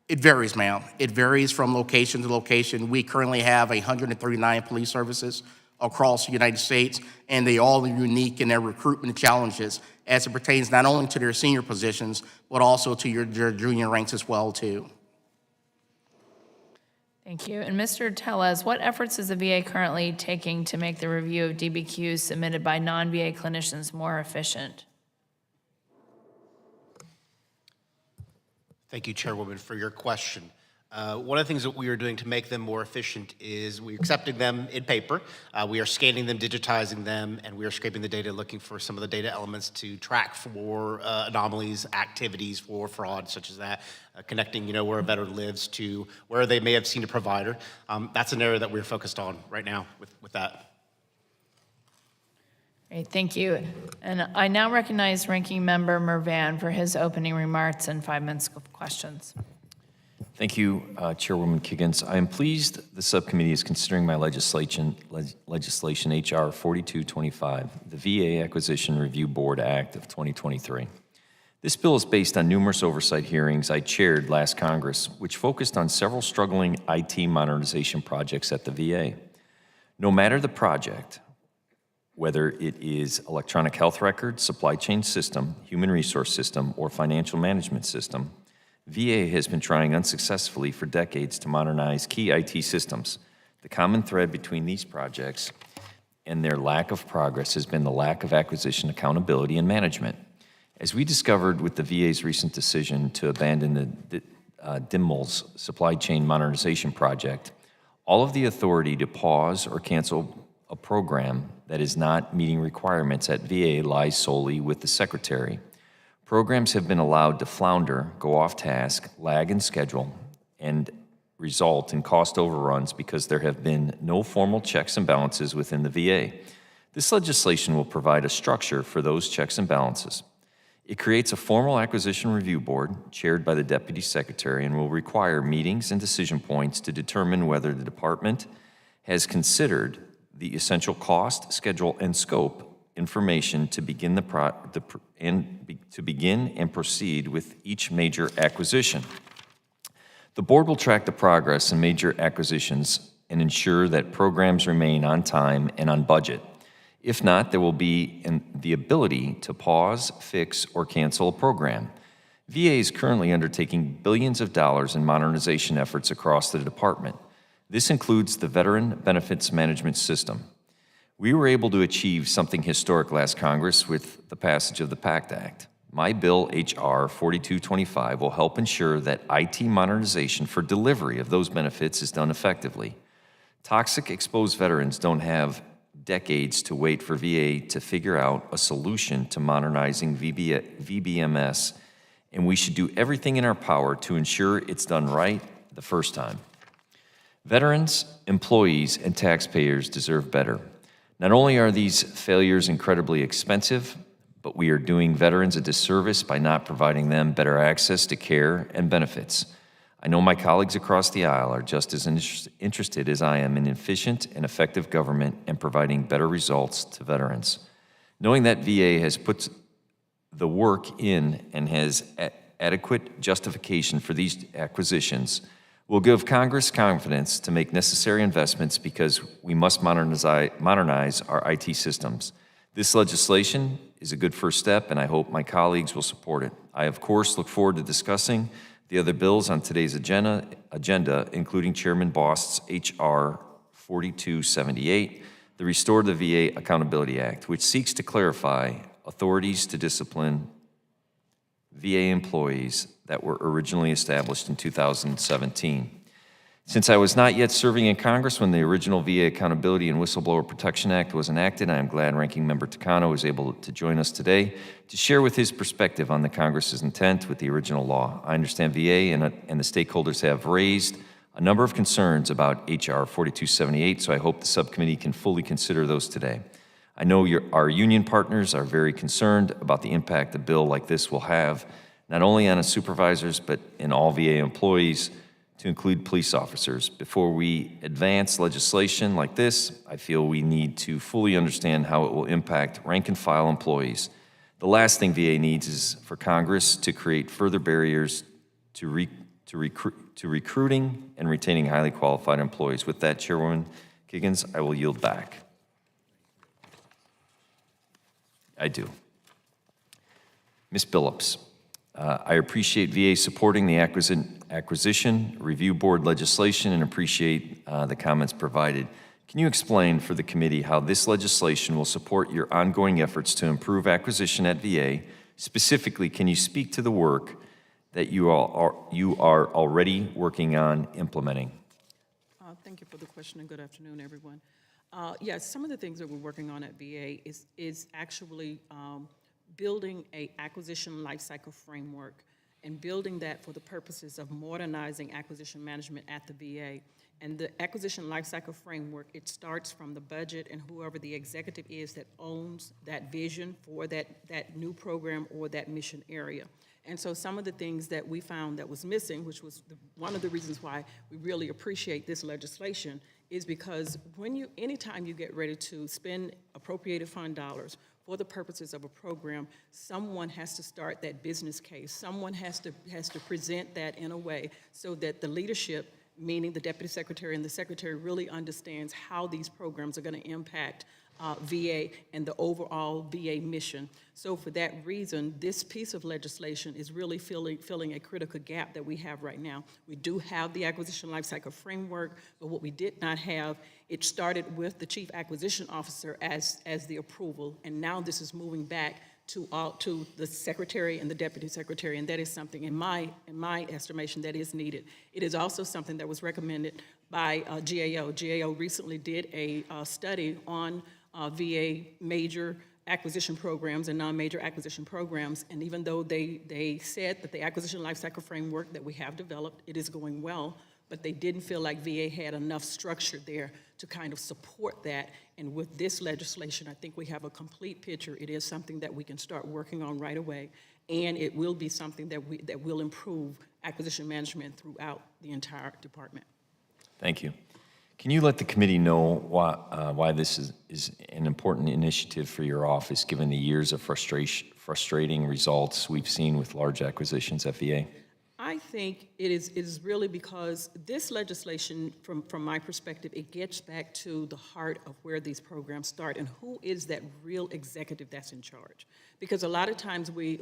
It varies, ma'am. It varies from location to location. We currently have 139 police services across the United States, and they all are unique in their recruitment challenges as it pertains not only to their senior positions, but also to your junior ranks as well, too. Thank you. And Mr. Tellez, what efforts is the VA currently taking to make the review of DBQs submitted by non-VA clinicians more efficient? Thank you, Chairwoman, for your question. One of the things that we are doing to make them more efficient is we're accepting them in paper. We are scanning them, digitizing them, and we are scraping the data, looking for some of the data elements to track for anomalies, activities for fraud, such as that, connecting, where a veteran lives to where they may have seen a provider. That's an area that we're focused on right now with that. Great, thank you. And I now recognize Ranking Member Mervan for his opening remarks and 5 minutes of questions. Thank you, Chairwoman Kiggins. I am pleased the subcommittee is considering my legislation H.R. 4225, the VA Acquisition Review Board Act of 2023. This bill is based on numerous oversight hearings I chaired last Congress, which focused on several struggling IT modernization projects at the VA. No matter the project, whether it is electronic health records, supply chain system, human resource system, or financial management system, VA has been trying unsuccessfully for decades to modernize key IT systems. The common thread between these projects and their lack of progress has been the lack of acquisition accountability and management. As we discovered with the VA's recent decision to abandon the DIMML's supply chain modernization project, all of the authority to pause or cancel a program that is not meeting requirements at VA lies solely with the Secretary. Programs have been allowed to flounder, go off task, lag in schedule, and result in cost overruns because there have been no formal checks and balances within the VA. This legislation will provide a structure for those checks and balances. It creates a formal acquisition review board chaired by the Deputy Secretary and will require meetings and decision points to determine whether the department has considered the essential cost, schedule, and scope information to begin and proceed with each major acquisition. The board will track the progress in major acquisitions and ensure that programs remain on time and on budget. If not, there will be the ability to pause, fix, or cancel a program. VA is currently undertaking billions of dollars in modernization efforts across the department. This includes the Veteran Benefits Management System. We were able to achieve something historic last Congress with the passage of the PACT Act. My bill, H.R. 4225, will help ensure that IT modernization for delivery of those benefits is done effectively. Toxic exposed veterans don't have decades to wait for VA to figure out a solution to modernizing VBMS, and we should do everything in our power to ensure it's done right the first time. Veterans, employees, and taxpayers deserve better. Not only are these failures incredibly expensive, but we are doing veterans a disservice by not providing them better access to care and benefits. I know my colleagues across the aisle are just as interested as I am in efficient and effective government and providing better results to veterans. Knowing that VA has put the work in and has adequate justification for these acquisitions will give Congress confidence to make necessary investments because we must modernize our IT systems. This legislation is a good first step, and I hope my colleagues will support it. I, of course, look forward to discussing the other bills on today's agenda, including Chairman Bost's H.R. 4278, the Restore the VA Accountability Act, which seeks to clarify authorities to discipline VA employees that were originally established in 2017. Since I was not yet serving in Congress when the original VA Accountability and Whistleblower Protection Act was enacted, I am glad Ranking Member Takano was able to join us today to share with his perspective on the Congress's intent with the original law. I understand VA and the stakeholders have raised a number of concerns about H.R. 4278, so I hope the subcommittee can fully consider those today. I know our union partners are very concerned about the impact a bill like this will have, not only on supervisors, but in all VA employees, to include police officers. Before we advance legislation like this, I feel we need to fully understand how it will impact rank-and-file employees. The last thing VA needs is for Congress to create further barriers to recruiting and retaining highly qualified employees. With that, Chairwoman Kiggins, I will yield back. I do. Ms. Billups, I appreciate VA supporting the acquisition review board legislation and appreciate the comments provided. Can you explain for the committee how this legislation will support your ongoing efforts to improve acquisition at VA? Specifically, can you speak to the work that you are already working on implementing? Thank you for the question, and good afternoon, everyone. Yes, some of the things that we're working on at VA is actually building a acquisition lifecycle framework and building that for the purposes of modernizing acquisition management at the VA. And the acquisition lifecycle framework, it starts from the budget and whoever the executive is that owns that vision for that new program or that mission area. And so some of the things that we found that was missing, which was one of the reasons why we really appreciate this legislation, is because anytime you get ready to spend appropriated fund dollars for the purposes of a program, someone has to start that business case. Someone has to present that in a way so that the leadership, meaning the deputy secretary and the secretary, really understands how these programs are going to impact VA and the overall VA mission. So for that reason, this piece of legislation is really filling a critical gap that we have right now. We do have the acquisition lifecycle framework, but what we did not have, it started with the chief acquisition officer as the approval, and now this is moving back to the secretary and the deputy secretary, and that is something, in my estimation, that is needed. It is also something that was recommended by GAO. GAO recently did a study on VA major acquisition programs and non-major acquisition programs, and even though they said that the acquisition lifecycle framework that we have developed, it is going well, but they didn't feel like VA had enough structure there to kind of support that. And with this legislation, I think we have a complete picture. It is something that we can start working on right away, and it will be something that will improve acquisition management throughout the entire department. Thank you. Can you let the committee know why this is an important initiative for your office, given the years of frustrating results we've seen with large acquisitions at VA? I think it is really because this legislation, from my perspective, it gets back to the heart of where these programs start and who is that real executive that's in charge. Because a lot of times we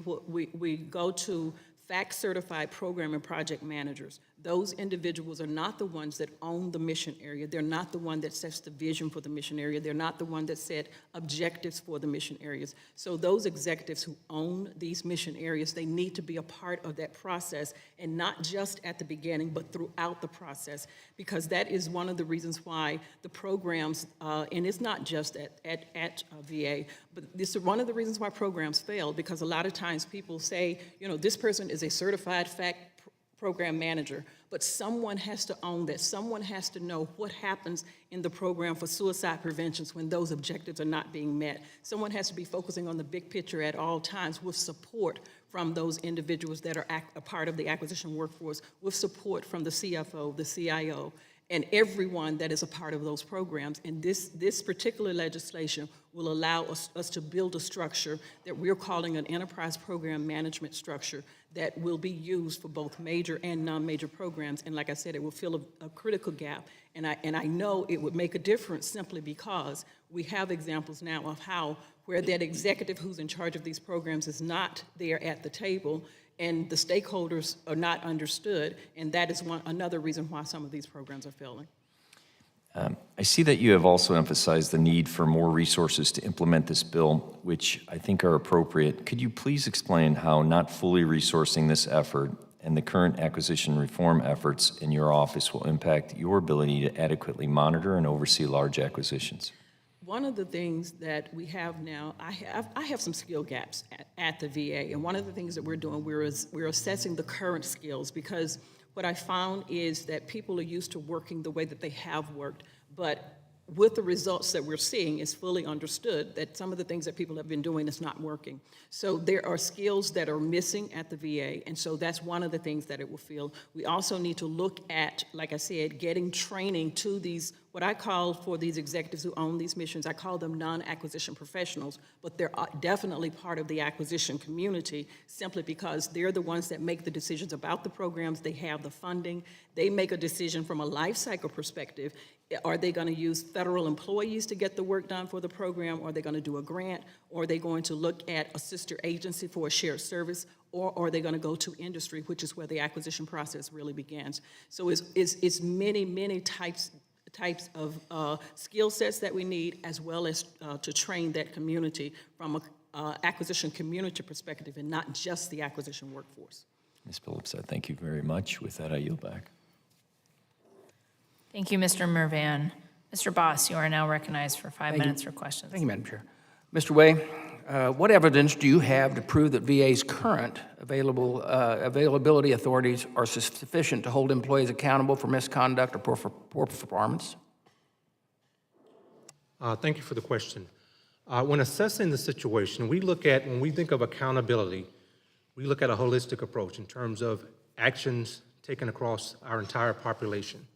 go to fact-certified program and project managers. Those individuals are not the ones that own the mission area. They're not the one that sets the vision for the mission area. They're not the one that set objectives for the mission areas. So those executives who own these mission areas, they need to be a part of that process, and not just at the beginning, but throughout the process, because that is one of the reasons why the programs, and it's not just at VA, but this is one of the reasons why programs fail, because a lot of times people say, this person is a certified fact program manager, but someone has to own that. Someone has to know what happens in the program for suicide prevention when those objectives are not being met. Someone has to be focusing on the big picture at all times with support from those individuals that are a part of the acquisition workforce, with support from the CFO, the CIO, and everyone that is a part of those programs. And this particular legislation will allow us to build a structure that we're calling an enterprise program management structure that will be used for both major and non-major programs. And like I said, it will fill a critical gap. And I know it would make a difference simply because we have examples now of where that executive who's in charge of these programs is not there at the table, and the stakeholders are not understood, and that is another reason why some of these programs are failing. I see that you have also emphasized the need for more resources to implement this bill, which I think are appropriate. Could you please explain how not fully resourcing this effort and the current acquisition reform efforts in your office will impact your ability to adequately monitor and oversee large acquisitions? One of the things that we have now, I have some skill gaps at the VA, and one of the things that we're doing, we're assessing the current skills, because what I found is that people are used to working the way that they have worked, but with the results that we're seeing, it's fully understood that some of the things that people have been doing is not working. So there are skills that are missing at the VA, and so that's one of the things that it will fill. We also need to look at, like I said, getting training to these, what I call for these executives who own these missions, I call them non-acquisition professionals, but they're definitely part of the acquisition community simply because they're the ones that make the decisions about the programs. They have the funding. They make a decision from a life cycle perspective. Are they going to use federal employees to get the work done for the program? Are they going to do a grant? Or are they going to look at a sister agency for a shared service? Or are they going to go to industry, which is where the acquisition process really begins? So it's many, many types of skill sets that we need, as well as to train that community from an acquisition community perspective and not just the acquisition workforce. Ms. Phillips, I thank you very much. With that, I yield back. Thank you, Mr. Mervan. Mr. Boss, you are now recognized for 5 minutes for questions. Thank you, Madam Chair. Mr. Way, what evidence do you have to prove that VA's current availability authorities are sufficient to hold employees accountable for misconduct or poor performance? Thank you for the question. When assessing the situation, when we think of accountability, we look at a holistic approach in terms of actions taken across our entire population.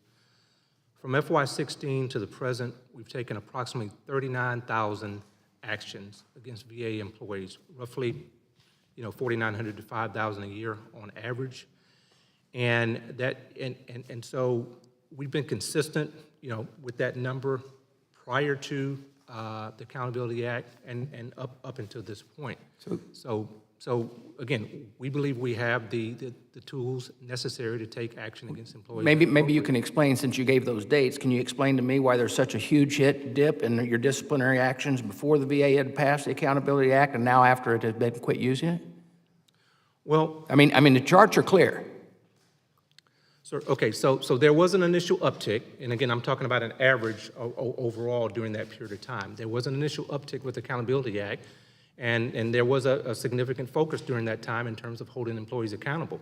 From FY16 to the present, we've taken approximately 39,000 actions against VA employees, roughly 4,900 to 5,000 a year on average. And so we've been consistent, with that number prior to the Accountability Act and up until this point. So again, we believe we have the tools necessary to take action against employees. Maybe you can explain, since you gave those dates, can you explain to me why there's such a huge dip in your disciplinary actions before the VA had passed the Accountability Act and now after it had been quit using it? Well, I mean, the charts are clear. So there was an initial uptick, and again, I'm talking about an average overall during that period of time. There was an initial uptick with the Accountability Act, and there was a significant focus during that time in terms of holding employees accountable.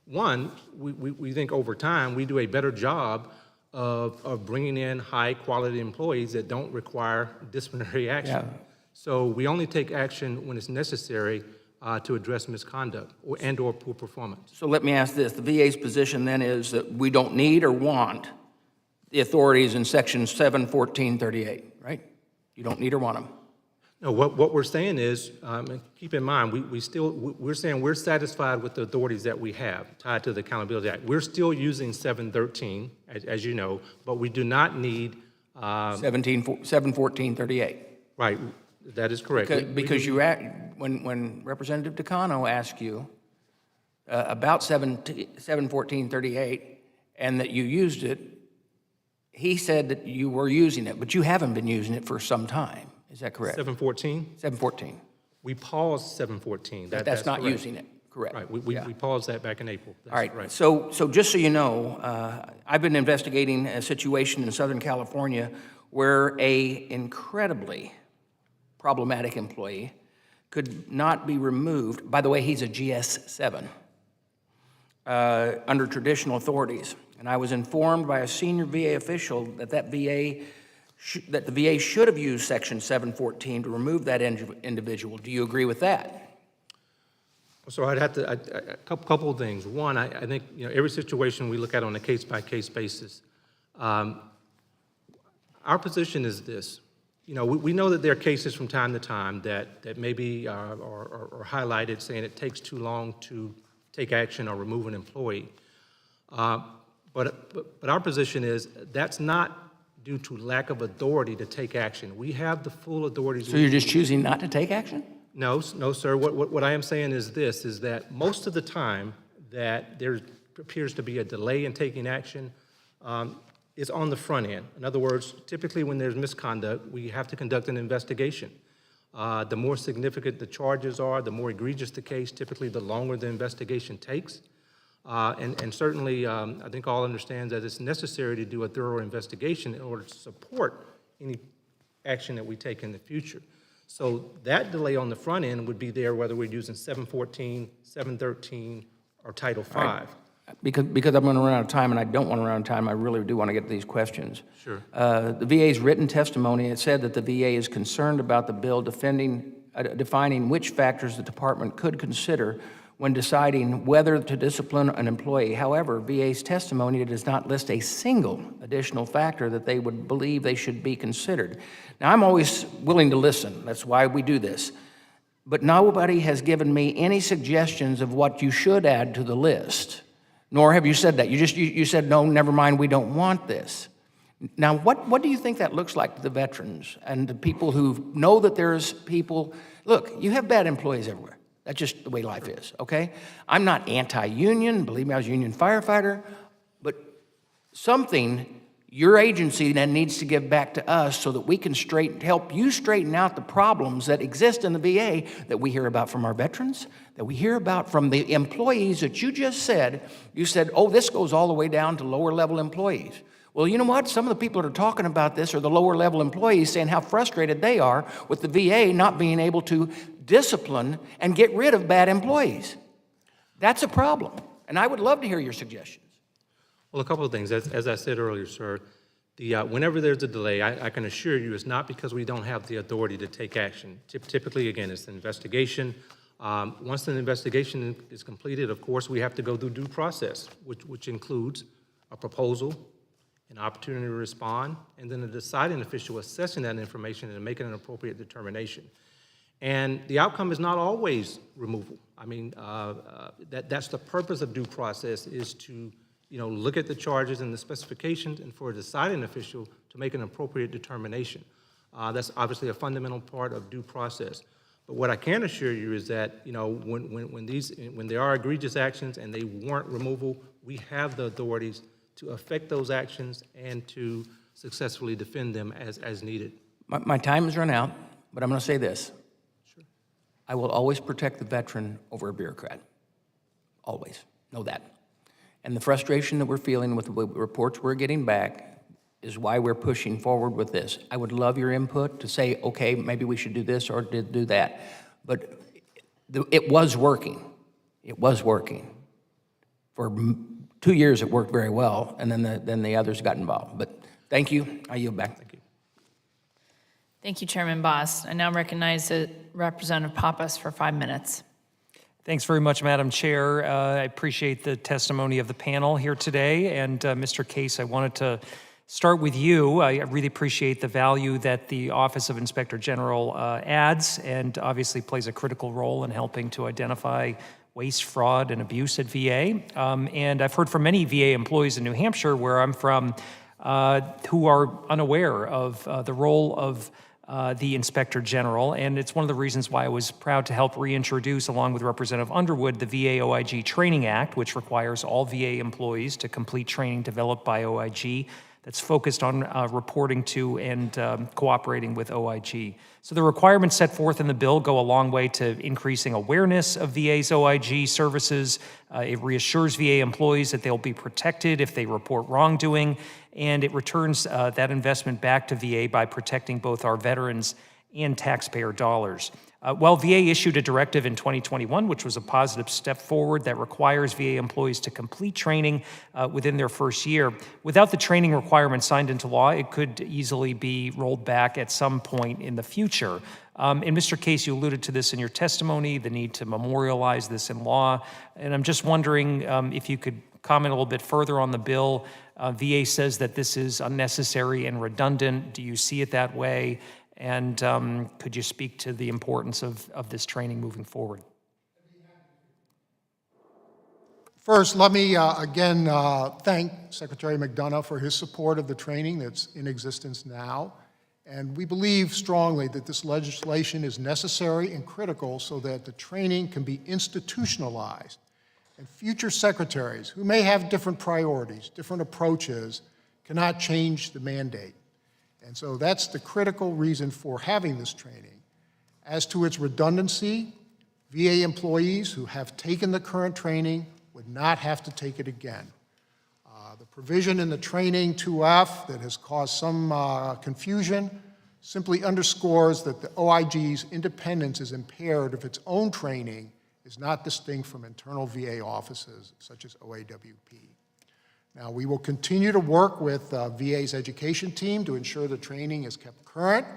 One, we think over time we do a better job of bringing in high-quality employees that don't require disciplinary action. Yeah. So we only take action when it's necessary to address misconduct or poor performance. So let me ask this. The VA's position then is that we don't need or want the authorities in Section 71438, right? You don't need or want them. No, what we're saying is, and keep in mind, we're saying we're satisfied with the authorities that we have tied to the Accountability Act. We're still using 713, as you know, but we do not need 71438. Right, that is correct. Because when Representative DeCano asked you about 71438 and that you used it, he said that you were using it, but you haven't been using it for some time. Is that correct? 714? 714. We paused 714. That's not correct. using it, correct? Right, we paused that back in April. That's All right, correct. so just so you know, I've been investigating a situation in Southern California where a incredibly problematic employee could not be removed. By the way, he's a GS7 under traditional authorities. And I was informed by a senior VA official that the VA should have used Section 714 to remove that individual. Do you agree with that? So I'd have to, a couple of things. One, I think every situation we look at on a case-by-case basis. Our position is this. We know that there are cases from time to time that maybe are highlighted saying it takes too long to take action or remove an employee. But our position is that's not due to lack of authority to take action. We have the full authority. So you're just choosing not to take action? No, sir. What I am saying is this, is that most of the time that there appears to be a delay in taking action is on the front end. In other words, typically when there's misconduct, we have to conduct an investigation. The more significant the charges are, the more egregious the case, typically the longer the investigation takes. And certainly, I think all understand that it's necessary to do a thorough investigation in order to support any action that we take in the future. So that delay on the front end would be there whether we're using 714, 713, or Title V. Right. Because I'm going to run out of time, and I don't want to run out of time, I really do want to get to these questions. Sure. The VA's written testimony, it said that the VA is concerned about the bill defining which factors the department could consider when deciding whether to discipline an employee. However, VA's testimony does not list a single additional factor that they would believe they should be considered. Now, I'm always willing to listen. That's why we do this. But nobody has given me any suggestions of what you should add to the list, nor have you said that. You said, no, never mind, we don't want this. Now, what do you think that looks like to the veterans and the people who know that there's people? Look, you have bad employees everywhere. That's just the way life is, okay? I'm not anti-union. Believe me, I was a union firefighter. But something Your agency then needs to give back to us so that we can help you straighten out the problems that exist in the VA that we hear about from our veterans, that we hear about from the employees that you just said. You said, oh, this goes all the way down to lower level employees. Well, you know what? Some of the people that are talking about this are the lower level employees saying how frustrated they are with the VA not being able to discipline and get rid of bad employees. That's a problem, and I would love to hear your suggestions. Well, a couple of things. As I said earlier, sir, whenever there's a delay, I can assure you it's not because we don't have the authority to take action. Typically, again, it's an investigation. Once an investigation is completed, of course, we have to go through due process, which includes a proposal, an opportunity to respond, and then a deciding official assessing that information and making an appropriate determination. And the outcome is not always removal. I mean, that's the purpose of due process, is to look at the charges and the specifications, and for a deciding official to make an appropriate determination. That's obviously a fundamental part of due process. But what I can assure you is that when there are egregious actions and they warrant removal, we have the authorities to effect those actions and to successfully defend them as needed. My time has run out, but I'm going to say this. Sure. I will always protect the veteran over a bureaucrat. Always. Know that. And the frustration that we're feeling with the reports we're getting back is why we're pushing forward with this. I would love your input to say, okay, maybe we should do this or do that. But it was working. It was working. For 2 years, it worked very well, and then the others got involved. But thank you. I yield back. Thank you. Thank you, Chairman Boss. I now recognize Representative Pappas for 5 minutes. Thanks very much, Madam Chair. I appreciate the testimony of the panel here today. And Mr. Case, I wanted to start with you. I really appreciate the value that the Office of Inspector General adds and obviously plays a critical role in helping to identify waste, fraud, and abuse at VA. And I've heard from many VA employees in New Hampshire, where I'm from, who are unaware of the role of the Inspector General, and it's one of the reasons why I was proud to help reintroduce, along with Representative Underwood, the VA OIG Training Act, which requires all VA employees to complete training developed by OIG that's focused on reporting to and cooperating with OIG. So the requirements set forth in the bill go a long way to increasing awareness of VA's OIG services. It reassures VA employees that they'll be protected if they report wrongdoing, and it returns that investment back to VA by protecting both our veterans and taxpayer dollars. While VA issued a directive in 2021, which was a positive step forward that requires VA employees to complete training within their first year, without the training requirement signed into law, it could easily be rolled back at some point in the future. In Mr. Case, you alluded to this in your testimony, the need to memorialize this in law, and I'm just wondering if you could comment a little bit further on the bill. VA says that this is unnecessary and redundant. Do you see it that way? And could you speak to the importance of this training moving forward? First, let me again thank Secretary McDonough for his support of the training that's in existence now. And we believe strongly that this legislation is necessary and critical so that the training can be institutionalized. And future secretaries, who may have different priorities, different approaches, cannot change the mandate. And so that's the critical reason for having this training. As to its redundancy, VA employees who have taken the current training would not have to take it again. The provision in the training 2F that has caused some confusion simply underscores that the OIG's independence is impaired if its own training is not distinct from internal VA offices such as OAWP. Now, we will continue to work with VA's education team to ensure the training is kept current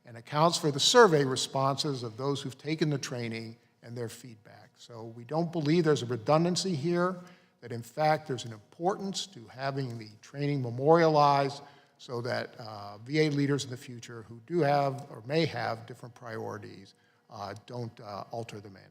and accounts for the survey responses of those who've taken the training and their feedback. So we don't believe there's a redundancy here, that in fact there's an importance to having the training memorialized so that VA leaders in the future who do have or may have different priorities don't alter the mandate.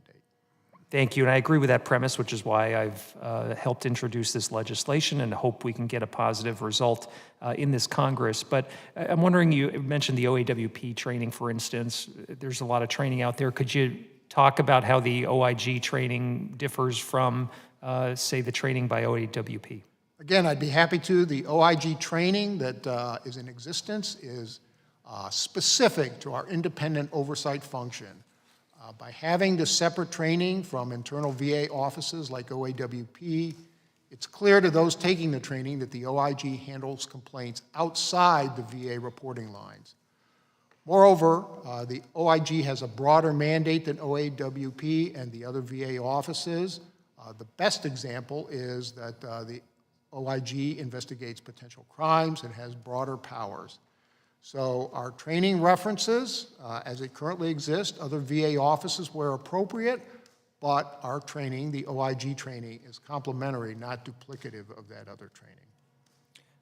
Thank you, and I agree with that premise, which is why I've helped introduce this legislation and hope we can get a positive result in this Congress. But I'm wondering, you mentioned the OAWP training, for instance. There's a lot of training out there. Could you talk about how the OIG training differs from, say, the training by OAWP? Again, I'd be happy to. The OIG training that is in existence is specific to our independent oversight function. By having the separate training from internal VA offices like OAWP, it's clear to those taking the training that the OIG handles complaints outside the VA reporting lines. Moreover, the OIG has a broader mandate than OAWP and the other VA offices. The best example is that the OIG investigates potential crimes and has broader powers. So our training references, as it currently exists, other VA offices where appropriate, but our training, the OIG training, is complementary, not duplicative of that other training.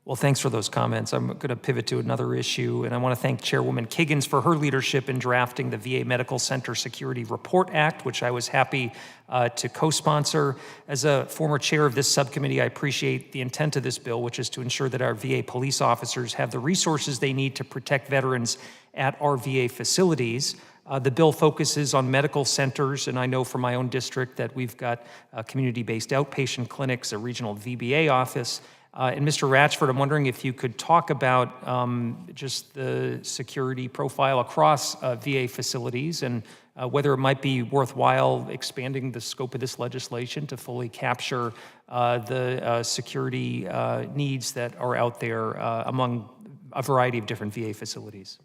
Well, thanks for those comments. I'm going to pivot to another issue, and I want to thank Chairwoman Kiggins for her leadership in drafting the VA Medical Center Security Report Act, which I was happy to co-sponsor. As a former chair of this subcommittee, I appreciate the intent of this bill, which is to ensure that our VA police officers have the resources they need to protect veterans at our VA facilities. The bill focuses on medical centers, and I know from my own district that we've got community-based outpatient clinics, a regional VBA office. And Mr. Ratchford, I'm wondering if you could talk about just the security profile across VA facilities and whether it might be worthwhile expanding the scope of this legislation to fully capture the security needs that are out there among a variety of different VA facilities.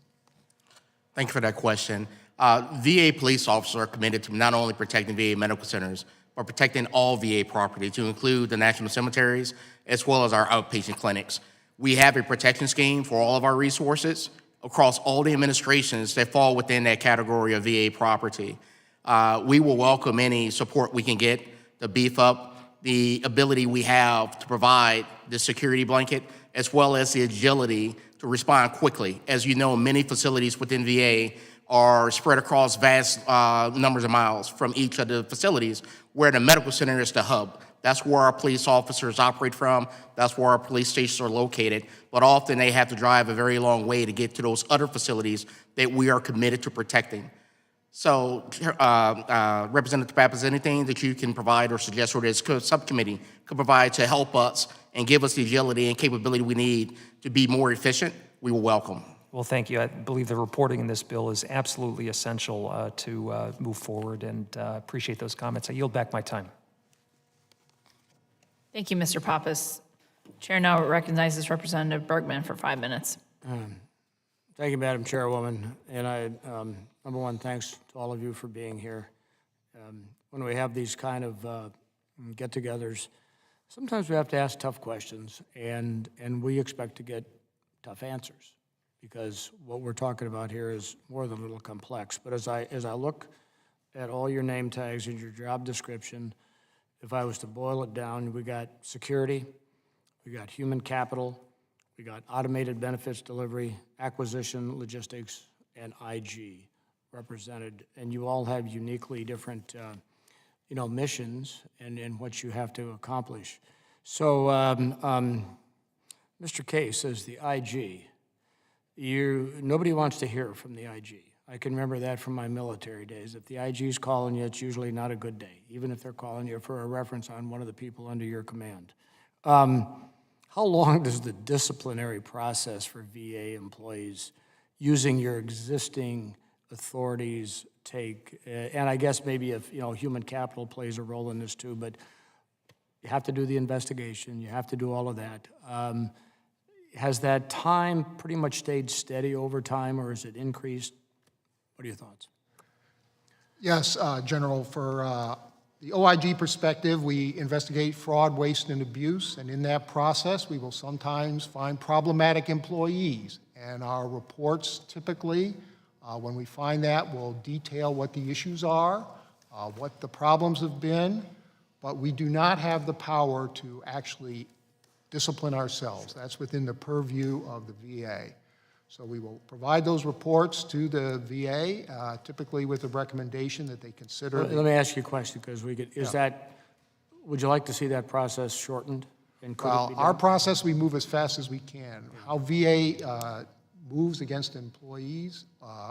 Thank you for that question. VA police officers are committed to not only protecting VA medical centers, but protecting all VA property, to include the national cemeteries, as well as our outpatient clinics. We have a protection scheme for all of our resources across all the administrations that fall within that category of VA property. We will welcome any support we can get to beef up the ability we have to provide the security blanket, as well as the agility to respond quickly. As you know, many facilities within VA are spread across vast numbers of miles from each of the facilities, where the medical center is the hub. That's where our police officers operate from. That's where our police stations are located. But often they have to drive a very long way to get to those other facilities that we are committed to protecting. So, Representative Pappas, anything that you can provide or suggest, or this subcommittee could provide to help us and give us the agility and capability we need to be more efficient, we will welcome. Well, thank you. I believe the reporting in this bill is absolutely essential to move forward, and appreciate those comments. I yield back my time. Thank you, Mr. Pappas. Chair now recognizes Representative Bergman for 5 minutes. Thank you, Madam Chairwoman. And I, number one, thanks to all of you for being here. When we have these kind of get-togethers, sometimes we have to ask tough questions, and we expect to get tough answers, because what we're talking about here is more than a little complex. But as I look at all your name tags and your job description, if I was to boil it down, we got security, we got human capital, we got automated benefits delivery, acquisition, logistics, and IG represented. And you all have uniquely different missions and what you have to accomplish. So Mr. Case, as the IG, nobody wants to hear from the IG. I can remember that from my military days. If the IG's calling you, it's usually not a good day, even if they're calling you for a reference on one of the people under your command. How long does the disciplinary process for VA employees using your existing authorities take? And I guess maybe if human capital plays a role in this too, but you have to do the investigation, you have to do all of that. Has that time pretty much stayed steady over time, or has it increased? What are your thoughts? Yes, General, for the OIG perspective, we investigate fraud, waste, and abuse, and in that process, we will sometimes find problematic employees. And our reports typically, when we find that, will detail what the issues are, what the problems have been, but we do not have the power to actually discipline ourselves. That's within the purview of the VA. So we will provide those reports to the VA, typically with a recommendation that they consider. Let me ask you a question, because would you like to see that process shortened? And could it be done? Our process, we move as fast as we can. How VA moves against employees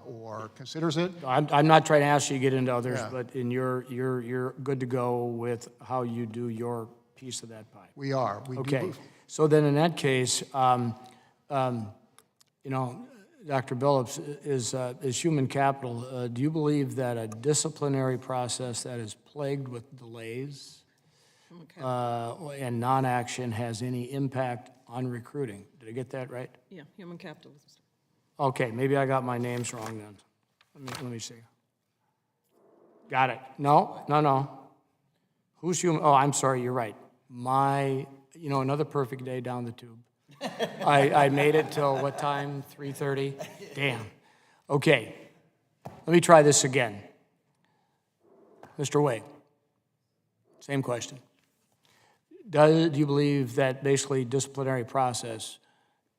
or considers it. I'm not trying to ask you to get into others, but you're good to go with how you do your piece of that pie? We are. We do Okay, so then in that case, you know, Dr. Billups, is human capital, do you believe that a disciplinary process that is plagued with delays and non-action has any impact on recruiting? Did I get that right? Yeah, human capital. Okay, maybe I got my names wrong then. Let me see. Got it. No. Who's human? Oh, I'm sorry, you're right. Another perfect day down the tube. I made it till what time? 3:30? Damn. Okay, let me try this again. Mr. Way, same question. Do you believe that basically disciplinary process,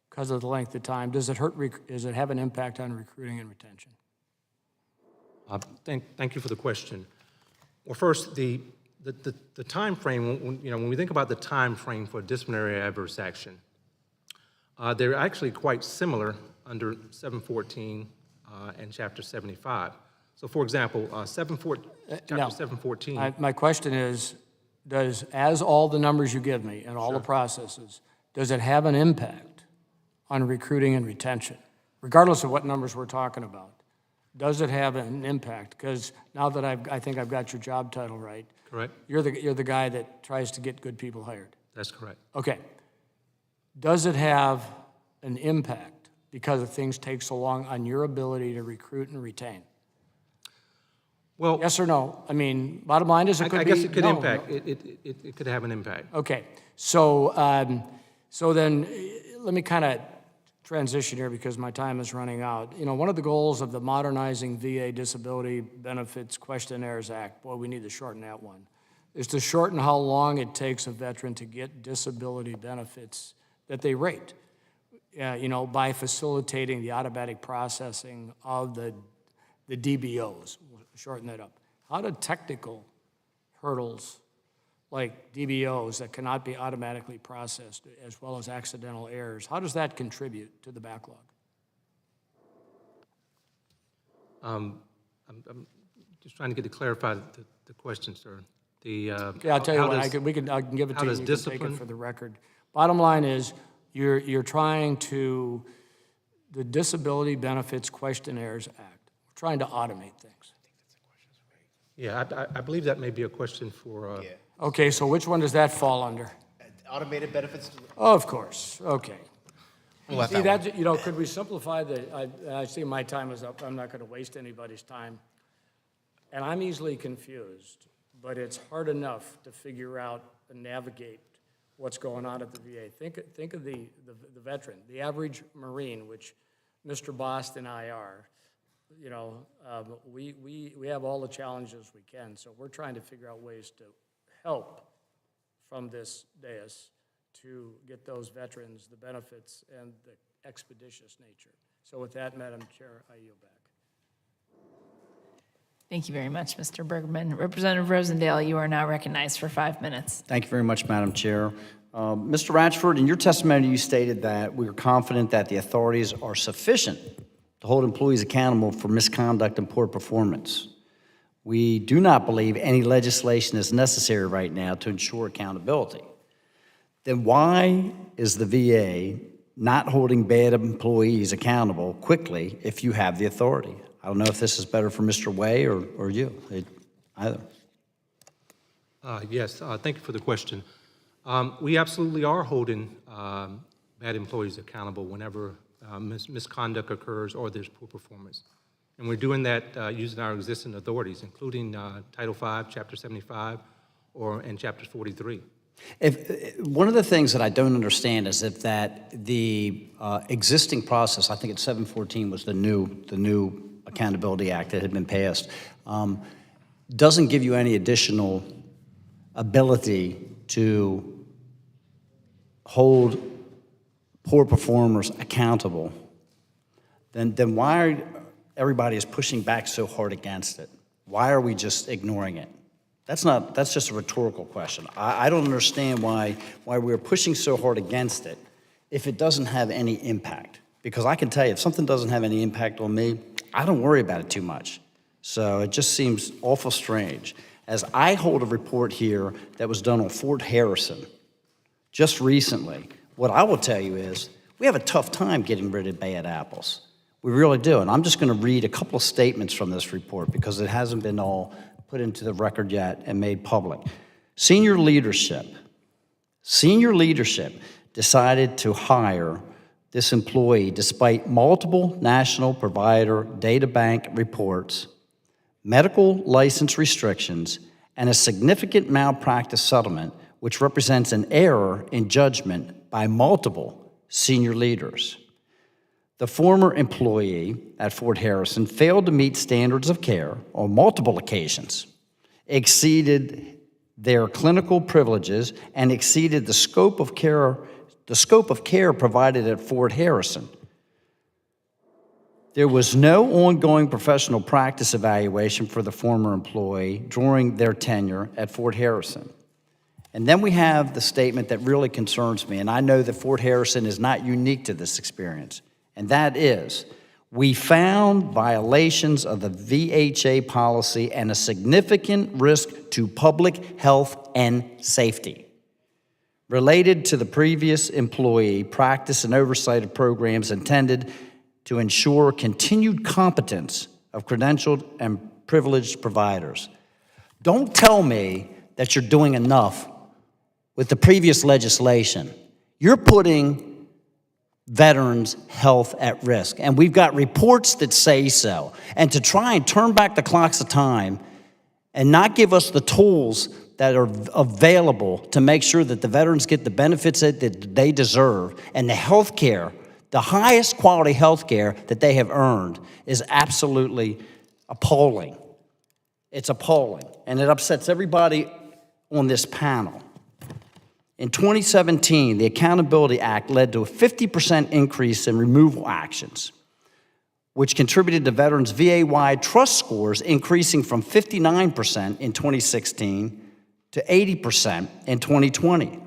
because of the length of time, does it have an impact on recruiting and retention? Thank you for the question. Well, first, the time frame, when we think about the time frame for disciplinary adverse action, they're actually quite similar under 714 and Chapter 75. So, for example, Chapter 714. My question is, as all the numbers you give me and all the processes, does it have an impact on recruiting and retention, regardless of what numbers we're talking about? Does it have an impact? Because now that I think I've got your job title right. Correct. You're the guy that tries to get good people hired. That's correct. Okay. Does it have an impact because things take so long on your ability to recruit and retain? Well, yes or no? I mean, bottom line is it could I be. guess it could no, impact. no. It could have an impact. Okay. So then let me kind of transition here because my time is running out. You know, one of the goals of the Modernizing VA Disability Benefits Questionnaires Act, boy, we need to shorten that one, is to shorten how long it takes a veteran to get disability benefits that they rate, by facilitating the automatic processing of the DBOs. We'll shorten that up. How do technical hurdles like DBOs that cannot be automatically processed, as well as accidental errors, how does that contribute to the backlog? I'm just trying to get to clarify the question, sir. Okay, I'll tell you what, I can give it to you, you can take it for the record. Bottom line is, you're trying to, the Disability Benefits Questionnaires Act, we're trying to automate things. Yeah, I believe that may be a question for... Okay, so which one does that fall under? Automated benefits? Oh, of course, okay. We'll let See, that that, could we simplify I see my time is up, I'm not gonna waste anybody's time. And I'm easily confused, but it's hard enough to figure out and navigate what's going on at the VA. Think of the veteran, the average Marine, which Mr. Bost and I are. We have all the challenges we can, so we're trying to figure out ways to help from this dais to get those veterans the benefits and the expeditious nature. So with that, Madam Chair, I yield back. Thank you very much, Mr. Bergman. Representative Rosendale, you are now recognized for 5 minutes. Thank you very much, Madam Chair. Mr. Ratchford, in your testimony, you stated that we are confident that the authorities are sufficient to hold employees accountable for misconduct and poor performance. We do not believe any legislation is necessary right now to ensure accountability. Then why is the VA not holding bad employees accountable quickly if you have the authority? I don't know if this is better for Mr. Way or you, either. Yes, thank you for the question. We absolutely are holding bad employees accountable whenever misconduct occurs or there's poor performance. And we're doing that using our existing authorities, including Title V, Chapter 75, and Chapter 43. One of the things that I don't understand is that the existing process, I think it's 714 was the new Accountability Act that had been passed, doesn't give you any additional ability to hold poor performers accountable. Then why everybody is pushing back so hard against it? Why are we just ignoring it? That's just a rhetorical question. I don't understand why we're pushing so hard against it if it doesn't have any impact. Because I can tell you, if something doesn't have any impact on me, I don't worry about it too much. So it just seems awful strange. as I hold a report here that was done on Fort Harrison just recently. What I will tell you is we have a tough time getting rid of bad apples. We really do. And I'm just going to read a couple of statements from this report because it hasn't been all put into the record yet and made public. Senior leadership decided to hire this employee despite multiple national provider data bank reports, medical license restrictions, and a significant malpractice settlement, which represents an error in judgment by multiple senior leaders. The former employee at Fort Harrison failed to meet standards of care on multiple occasions, exceeded their clinical privileges, and exceeded the scope of care provided at Fort Harrison. There was no ongoing professional practice evaluation for the former employee during their tenure at Fort Harrison. And then we have the statement that really concerns me, and I know that Fort Harrison is not unique to this experience, and that is, we found violations of the VHA policy and a significant risk to public health and safety related to the previous employee practice and oversight of programs intended to ensure continued competence of credentialed and privileged providers. Don't tell me that you're doing enough with the previous legislation. You're putting veterans' health at risk, and we've got reports that say so. And to try and turn back the clocks of time and not give us the tools that are available to make sure that the veterans get the benefits that they deserve and the health care, the highest quality health care that they have earned, is absolutely appalling. It's appalling, and it upsets everybody on this panel. In 2017, the Accountability Act led to a 50% increase in removal actions, which contributed to veterans' VA-wide trust scores increasing from 59% in 2016 to 80% in 2020.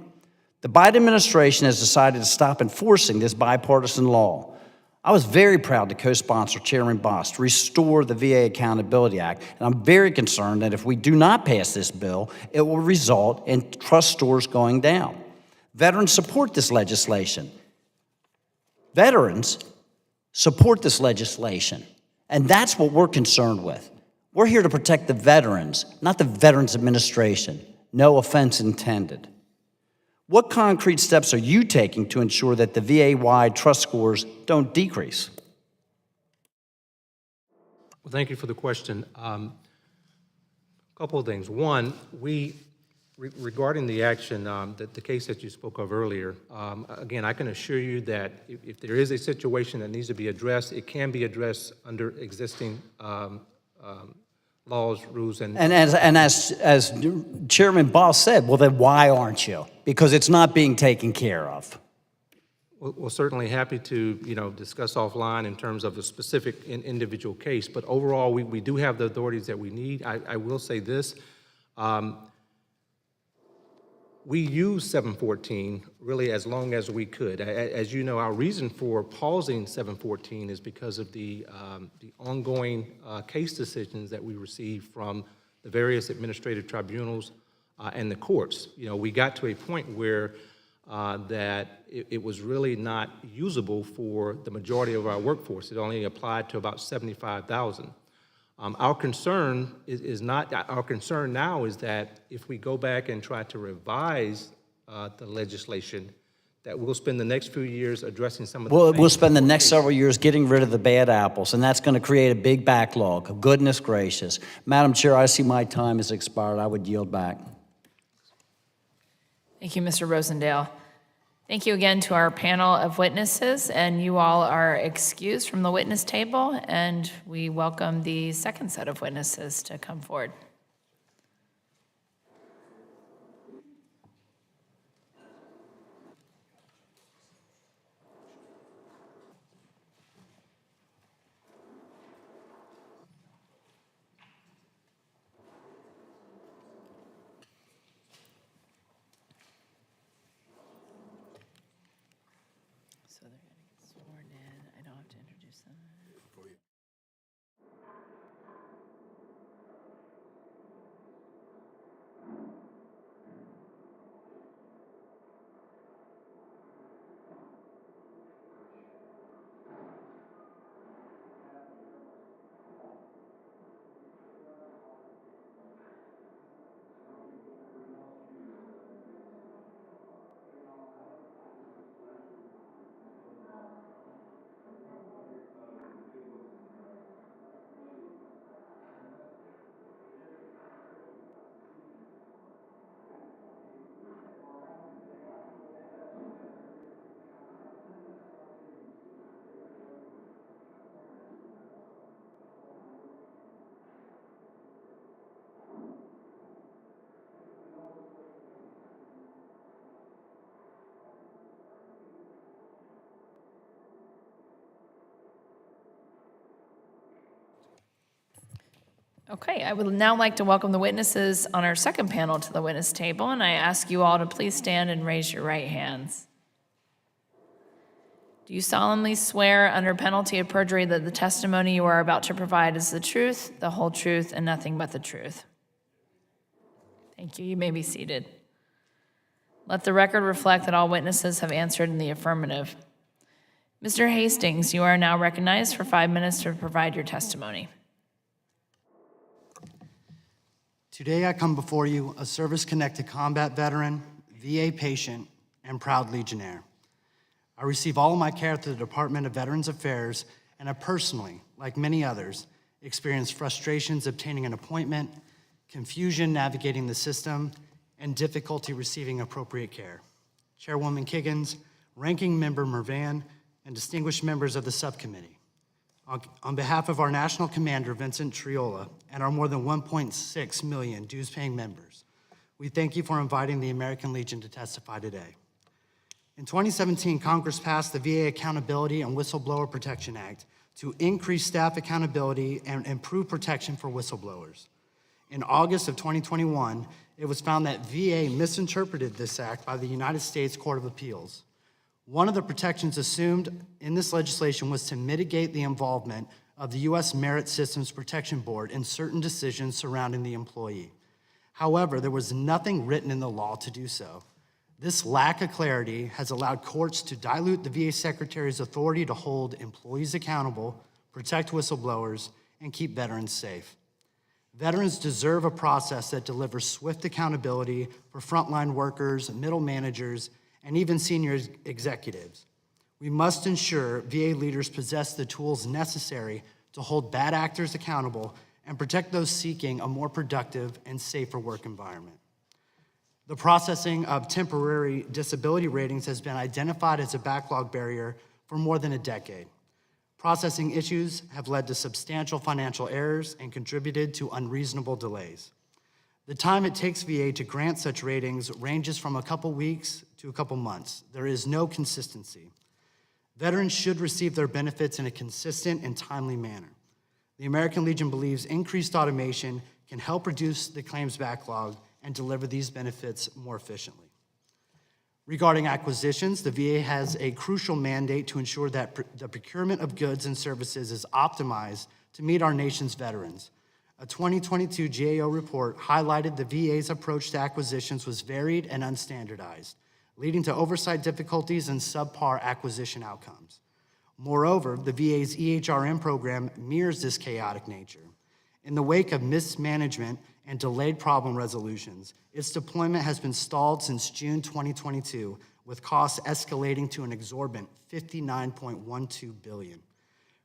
The Biden administration has decided to stop enforcing this bipartisan law. I was very proud to co-sponsor Chairman Boss to restore the VA Accountability Act, and I'm very concerned that if we do not pass this bill, it will result in trust scores going down. Veterans support this legislation. Veterans support this legislation, and that's what we're concerned with. We're here to protect the veterans, not the Veterans Administration. No offense intended. What concrete steps are you taking to ensure that the VA-wide trust scores don't decrease? Well, thank you for the question. A couple of things. One, regarding the action, the case that you spoke of earlier, again, I can assure you that if there is a situation that needs to be addressed, it can be addressed under existing laws, rules, and as Chairman Boss said, well, then why aren't you? Because it's not being taken care of. We're certainly happy to, discuss offline in terms of the specific individual case, but overall, we do have the authorities that we need. I will say this. We used 714 really as long as we could. As you know, our reason for pausing 714 is because of the ongoing case decisions that we received from the various administrative tribunals and the courts. We got to a point where that it was really not usable for the majority of our workforce. It only applied to about 75,000. Our concern our concern now is that if we go back and try to revise the legislation, that we'll spend the next few years addressing some of the We'll spend the next several years getting rid of the bad apples, and that's going to create a big backlog. Goodness gracious. Madam Chair, I see my time has expired. I would yield back. Thank you, Mr. Rosendale. Thank you again to our panel of witnesses, and you all are excused from the witness table, and we welcome the second set of witnesses to come forward. So they're going to get sworn in. I don't have to introduce them. Okay, I would now like to welcome the witnesses on our second panel to the witness table, and I ask you all to please stand and raise your right hands. Do you solemnly swear under penalty of perjury that the testimony you are about to provide is the truth, the whole truth, and nothing but the truth? Thank you. You may be seated. Let the record reflect that all witnesses have answered in the affirmative. Mr. Hastings, you are now recognized for 5 minutes to provide your testimony. Today I come before you a service-connected combat veteran, VA patient, and proud Legionnaire. I receive all of my care through the Department of Veterans Affairs, and I personally, like many others, experienced frustrations obtaining an appointment, confusion navigating the system, and difficulty receiving appropriate care. Chairwoman Kiggins, Ranking Member Mervan, and distinguished members of the subcommittee. On behalf of our National Commander, Vincent Triola, and our more than 1.6 million dues-paying members, we thank you for inviting the American Legion to testify today. In 2017, Congress passed the VA Accountability and Whistleblower Protection Act to increase staff accountability and improve protection for whistleblowers. In August of 2021, it was found that VA misinterpreted this act by the United States Court of Appeals. One of the protections assumed in this legislation was to mitigate the involvement of the U.S. Merit Systems Protection Board in certain decisions surrounding the employee. However, there was nothing written in the law to do so. This lack of clarity has allowed courts to dilute the VA Secretary's authority to hold employees accountable, protect whistleblowers, and keep veterans safe. Veterans deserve a process that delivers swift accountability for frontline workers, middle managers, and even senior executives. We must ensure VA leaders possess the tools necessary to hold bad actors accountable and protect those seeking a more productive and safer work environment. The processing of temporary disability ratings has been identified as a backlog barrier for more than a decade. Processing issues have led to substantial financial errors and contributed to unreasonable delays. The time it takes VA to grant such ratings ranges from a couple weeks to a couple months. There is no consistency. Veterans should receive their benefits in a consistent and timely manner. The American Legion believes increased automation can help reduce the claims backlog and deliver these benefits more efficiently. Regarding acquisitions, the VA has a crucial mandate to ensure that the procurement of goods and services is optimized to meet our nation's veterans. A 2022 GAO report highlighted the VA's approach to acquisitions was varied and unstandardized, leading to oversight difficulties and subpar acquisition outcomes. Moreover, the VA's EHRM program mirrors this chaotic nature. In the wake of mismanagement and delayed problem resolutions, its deployment has been stalled since June 2022, with costs escalating to an exorbitant $59.12 billion.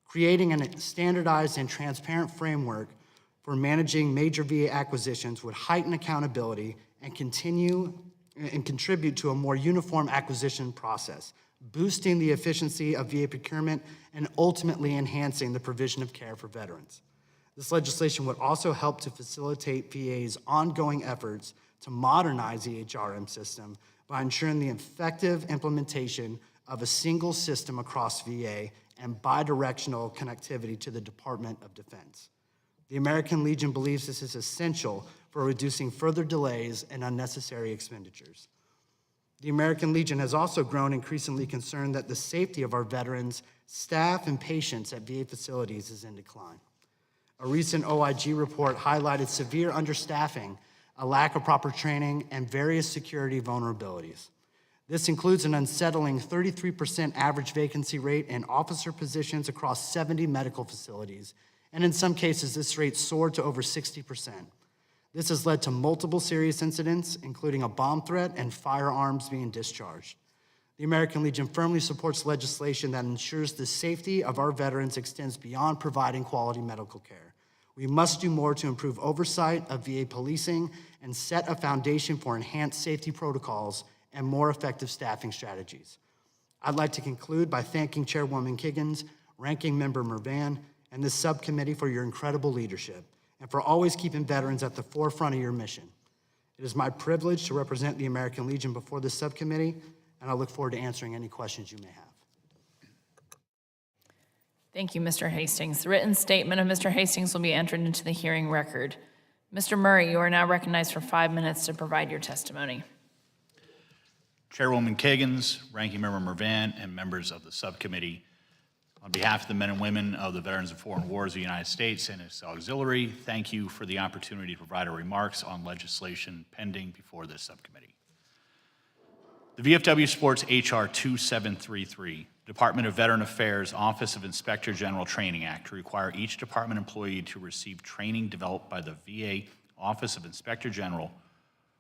Creating a standardized and transparent framework for managing major VA acquisitions would heighten accountability and contribute to a more uniform acquisition process, boosting the efficiency of VA procurement and ultimately enhancing the provision of care for veterans. This legislation would also help to facilitate VA's ongoing efforts to modernize the HRM system by ensuring the effective implementation of a single system across VA and bidirectional connectivity to the Department of Defense. The American Legion believes this is essential for reducing further delays and unnecessary expenditures. The American Legion has also grown increasingly concerned that the safety of our veterans, staff, and patients at VA facilities is in decline. A recent OIG report highlighted severe understaffing, a lack of proper training, and various security vulnerabilities. This includes an unsettling 33% average vacancy rate in officer positions across 70 medical facilities, and in some cases, this rate soared to over 60%. This has led to multiple serious incidents, including a bomb threat and firearms being discharged. The American Legion firmly supports legislation that ensures the safety of our veterans extends beyond providing quality medical care. We must do more to improve oversight of VA policing and set a foundation for enhanced safety protocols and more effective staffing strategies. I'd like to conclude by thanking Chairwoman Kiggins, Ranking Member Mervan, and this subcommittee for your incredible leadership and for always keeping veterans at the forefront of your mission. It is my privilege to represent the American Legion before this subcommittee, and I look forward to answering any questions you may have. Thank you, Mr. Hastings. The written statement of Mr. Hastings will be entered into the hearing record. Mr. Murray, you are now recognized for 5 minutes to provide your testimony. Chairwoman Kiggins, Ranking Member Mervan, and members of the subcommittee, on behalf of the men and women of the Veterans of Foreign Wars of the United States and its auxiliary, thank you for the opportunity to provide our remarks on legislation pending before this subcommittee. The VFW supports H.R. 2733, Department of Veteran Affairs Office of Inspector General Training Act, to require each department employee to receive training developed by the VA Office of Inspector General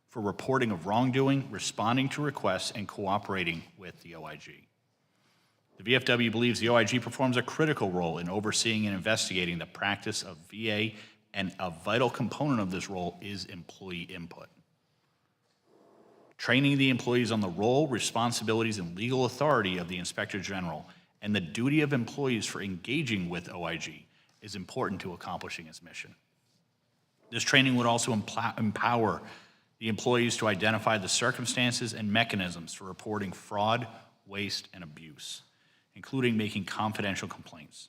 for reporting of wrongdoing, responding to requests, and cooperating with the OIG. The VFW believes the OIG performs a critical role in overseeing and investigating the practice of VA, and a vital component of this role is employee input. Training the employees on the role, responsibilities, and legal authority of the Inspector General and the duty of employees for engaging with OIG is important to accomplishing its mission. This training would also empower the employees to identify the circumstances and mechanisms for reporting fraud, waste, and abuse, including making confidential complaints.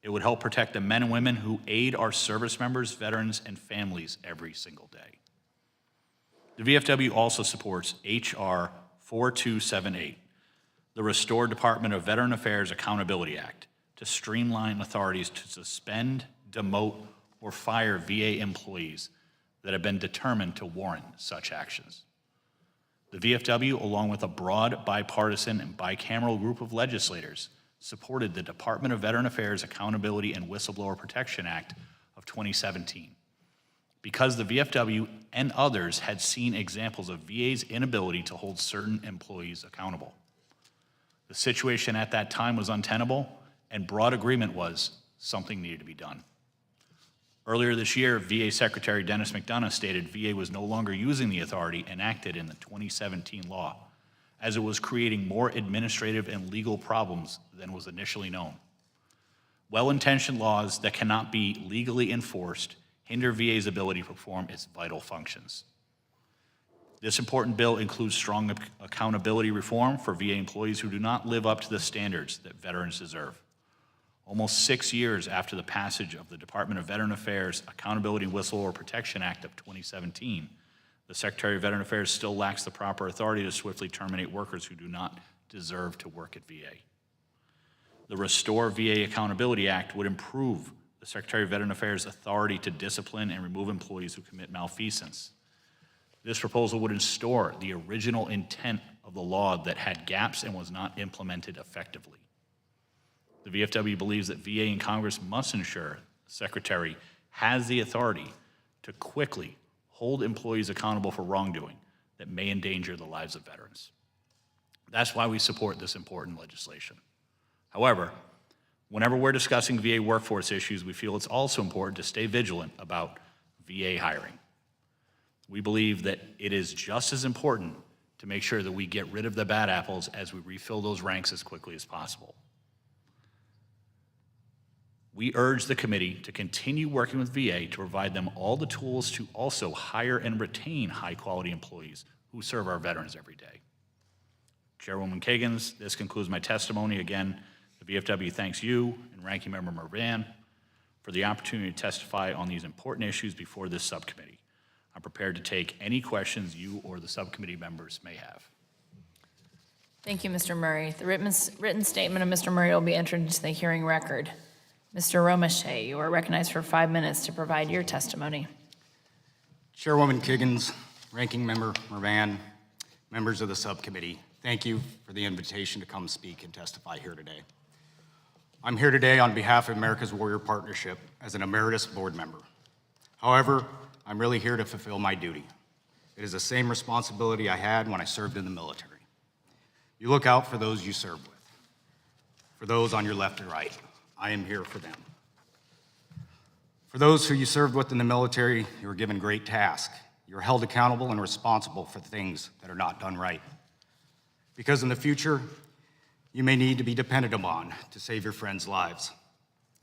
It would help protect the men and women who aid our service members, veterans, and families every single day. The VFW also supports H.R. 4278, the Restore Department of Veteran Affairs Accountability Act, to streamline authorities to suspend, demote, or fire VA employees that have been determined to warrant such actions. The VFW, along with a broad, bipartisan, and bicameral group of legislators, supported the Department of Veteran Affairs Accountability and Whistleblower Protection Act of 2017, because the VFW and others had seen examples of VA's inability to hold certain employees accountable. The situation at that time was untenable, and broad agreement was something needed to be done. Earlier this year, VA Secretary Dennis McDonough stated VA was no longer using the authority enacted in the 2017 law, as it was creating more administrative and legal problems than was initially known. Well-intentioned laws that cannot be legally enforced hinder VA's ability to perform its vital functions. This important bill includes strong accountability reform for VA employees who do not live up to the standards that veterans deserve. Almost 6 years after the passage of the Department of Veteran Affairs Accountability and Whistleblower Protection Act of 2017, the Secretary of Veteran Affairs still lacks the proper authority to swiftly terminate workers who do not deserve to work at VA. The Restore VA Accountability Act would improve the Secretary of Veteran Affairs' authority to discipline and remove employees who commit malfeasance. This proposal would restore the original intent of the law that had gaps and was not implemented effectively. The VFW believes that VA and Congress must ensure the Secretary has the authority to quickly hold employees accountable for wrongdoing that may endanger the lives of veterans. That's why we support this important legislation. However, whenever we're discussing VA workforce issues, we feel it's also important to stay vigilant about VA hiring. We believe that it is just as important to make sure that we get rid of the bad apples as we refill those ranks as quickly as possible. We urge the committee to continue working with VA to provide them all the tools to also hire and retain high-quality employees who serve our veterans every day. Chairwoman Kiggins, this concludes my testimony. Again, the VFW thanks you and Ranking Member Mervan for the opportunity to testify on these important issues before this subcommittee. I'm prepared to take any questions you or the subcommittee members may have. Thank you, Mr. Murray. The written statement of Mr. Murray will be entered into the hearing record. Mr. Romeshay, you are recognized for 5 minutes to provide your testimony. Chairwoman Kiggins, Ranking Member Mervan, members of the subcommittee, thank you for the invitation to come speak and testify here today. I'm here today on behalf of America's Warrior Partnership as an emeritus board member. However, I'm really here to fulfill my duty. It is the same responsibility I had when I served in the military. You look out for those you serve with, for those on your left and right. I am here for them. For those who you served with in the military, you were given great tasks. You're held accountable and responsible for things that are not done right. Because in the future, you may need to be depended upon to save your friends' lives,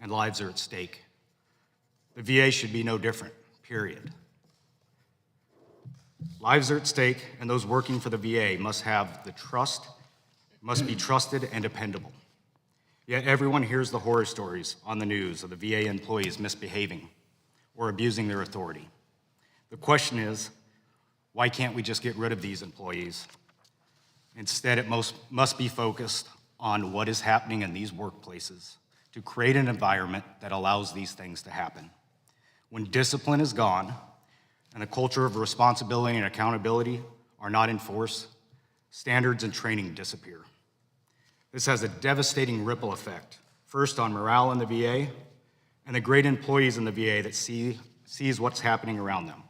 and lives are at stake. The VA should be no different, period. Lives are at stake, and those working for the VA must be trusted and dependable. Yet everyone hears the horror stories on the news of the VA employees misbehaving or abusing their authority. The question is, why can't we just get rid of these employees? Instead, it must be focused on what is happening in these workplaces to create an environment that allows these things to happen. When discipline is gone and a culture of responsibility and accountability are not enforced, standards and training disappear. This has a devastating ripple effect, first on morale in the VA and the great employees in the VA that sees what's happening around them.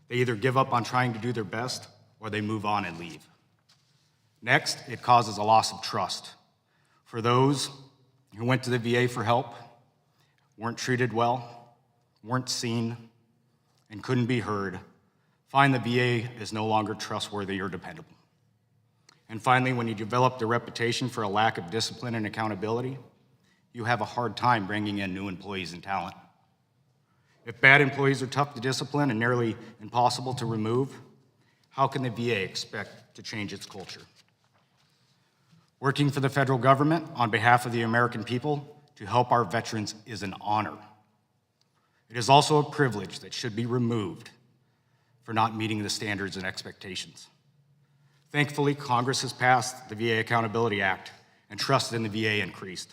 They either give up on trying to do their best or they move on and leave. Next, it causes a loss of trust. For those who went to the VA for help, weren't treated well, weren't seen, and couldn't be heard, find the VA is no longer trustworthy or dependable. And finally, when you develop the reputation for a lack of discipline and accountability, you have a hard time bringing in new employees and talent. If bad employees are tough to discipline and nearly impossible to remove, how can the VA expect to change its culture? Working for the federal government on behalf of the American people to help our veterans is an honor. It is also a privilege that should be removed for not meeting the standards and expectations. Thankfully, Congress has passed the VA Accountability Act, and trust in the VA increased.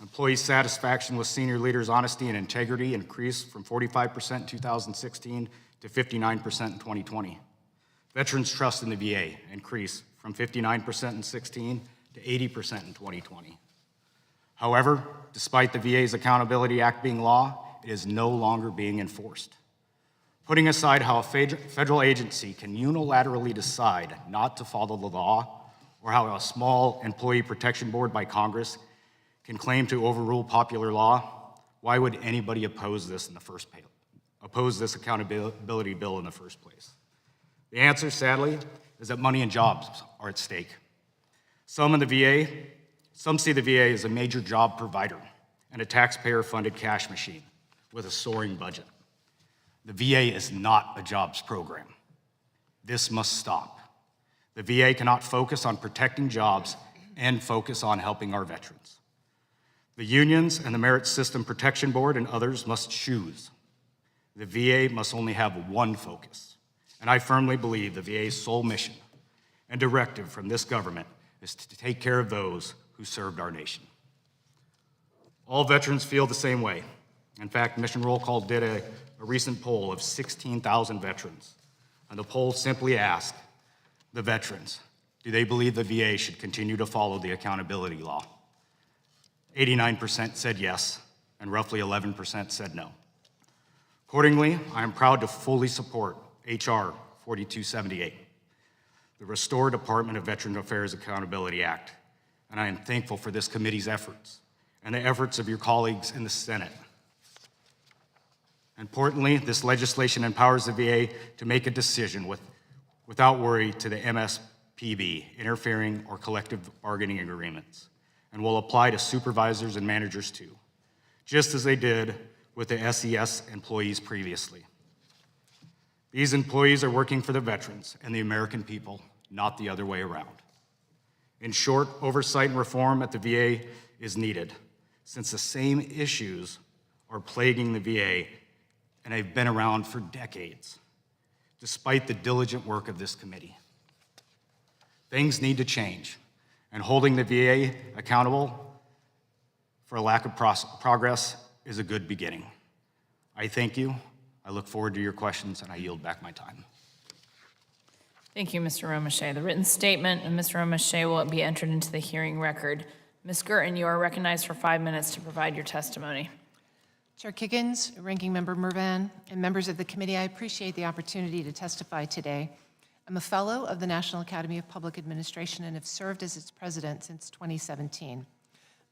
Employee satisfaction with senior leaders' honesty and integrity increased from 45% in 2016 to 59% in 2020. Veterans' trust in the VA increased from 59% in 16 to 80% in 2020. However, despite the VA's Accountability Act being law, it is no longer being enforced. Putting aside how a federal agency can unilaterally decide not to follow the law, or how a small employee protection board by Congress can claim to overrule popular law, why would anybody oppose this accountability bill in the first place? The answer, sadly, is that money and jobs are at stake. Some see the VA as a major job provider and a taxpayer-funded cash machine with a soaring budget. The VA is not a jobs program. This must stop. The VA cannot focus on protecting jobs and focus on helping our veterans. The unions and the Merit System Protection Board and others must choose. The VA must only have one focus, and I firmly believe the VA's sole mission and directive from this government is to take care of those who served our nation. All veterans feel the same way. In fact, Mission Roll Call did a recent poll of 16,000 veterans, and the poll simply asked the veterans, do they believe the VA should continue to follow the accountability law? 89% said yes, and roughly 11% said no. Accordingly, I am proud to fully support H.R. 4278, the Restore Department of Veteran Affairs Accountability Act, and I am thankful for this committee's efforts and the efforts of your colleagues in the Senate. Importantly, this legislation empowers the VA to make a decision without worry to the MSPB interfering or collective bargaining agreements, and will apply to supervisors and managers too, just as they did with the SES employees previously. These employees are working for the veterans and the American people, not the other way around. In short, oversight and reform at the VA is needed, since the same issues are plaguing the VA and have been around for decades, despite the diligent work of this committee. Things need to change, and holding the VA accountable for a lack of progress is a good beginning. I thank you. I look forward to your questions, and I yield back my time. Thank you, Mr. Romeshay. The written statement of Mr. Romeshay will be entered into the hearing record. Ms. Gurton, you are recognized for 5 minutes to provide your testimony. Chair Kiggins, Ranking Member Mervan, and members of the committee, I appreciate the opportunity to testify today. I'm a fellow of the National Academy of Public Administration and have served as its president since 2017.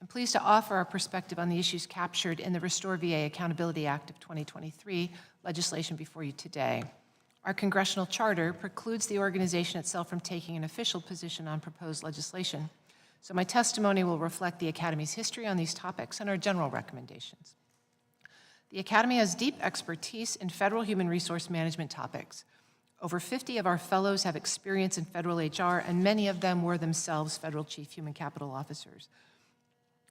I'm pleased to offer our perspective on the issues captured in the Restore VA Accountability Act of 2023 legislation before you today. Our congressional charter precludes the organization itself from taking an official position on proposed legislation, so my testimony will reflect the Academy's history on these topics and our general recommendations. The Academy has deep expertise in federal human resource management topics. Over 50 of our fellows have experience in federal HR, and many of them were themselves federal chief human capital officers.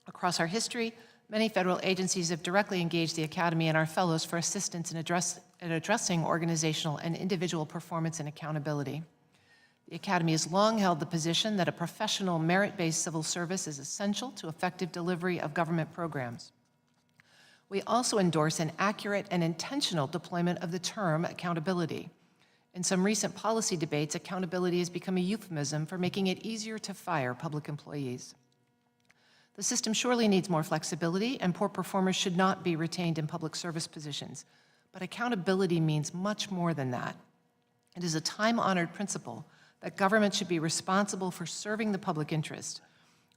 Across our history, many federal agencies have directly engaged the Academy and our fellows for assistance in addressing organizational and individual performance and accountability. The Academy has long held the position that a professional, merit-based civil service is essential to effective delivery of government programs. We also endorse an accurate and intentional deployment of the term accountability. In some recent policy debates, accountability has become a euphemism for making it easier to fire public employees. The system surely needs more flexibility, and poor performers should not be retained in public service positions. But accountability means much more than that. It is a time-honored principle that government should be responsible for serving the public interest.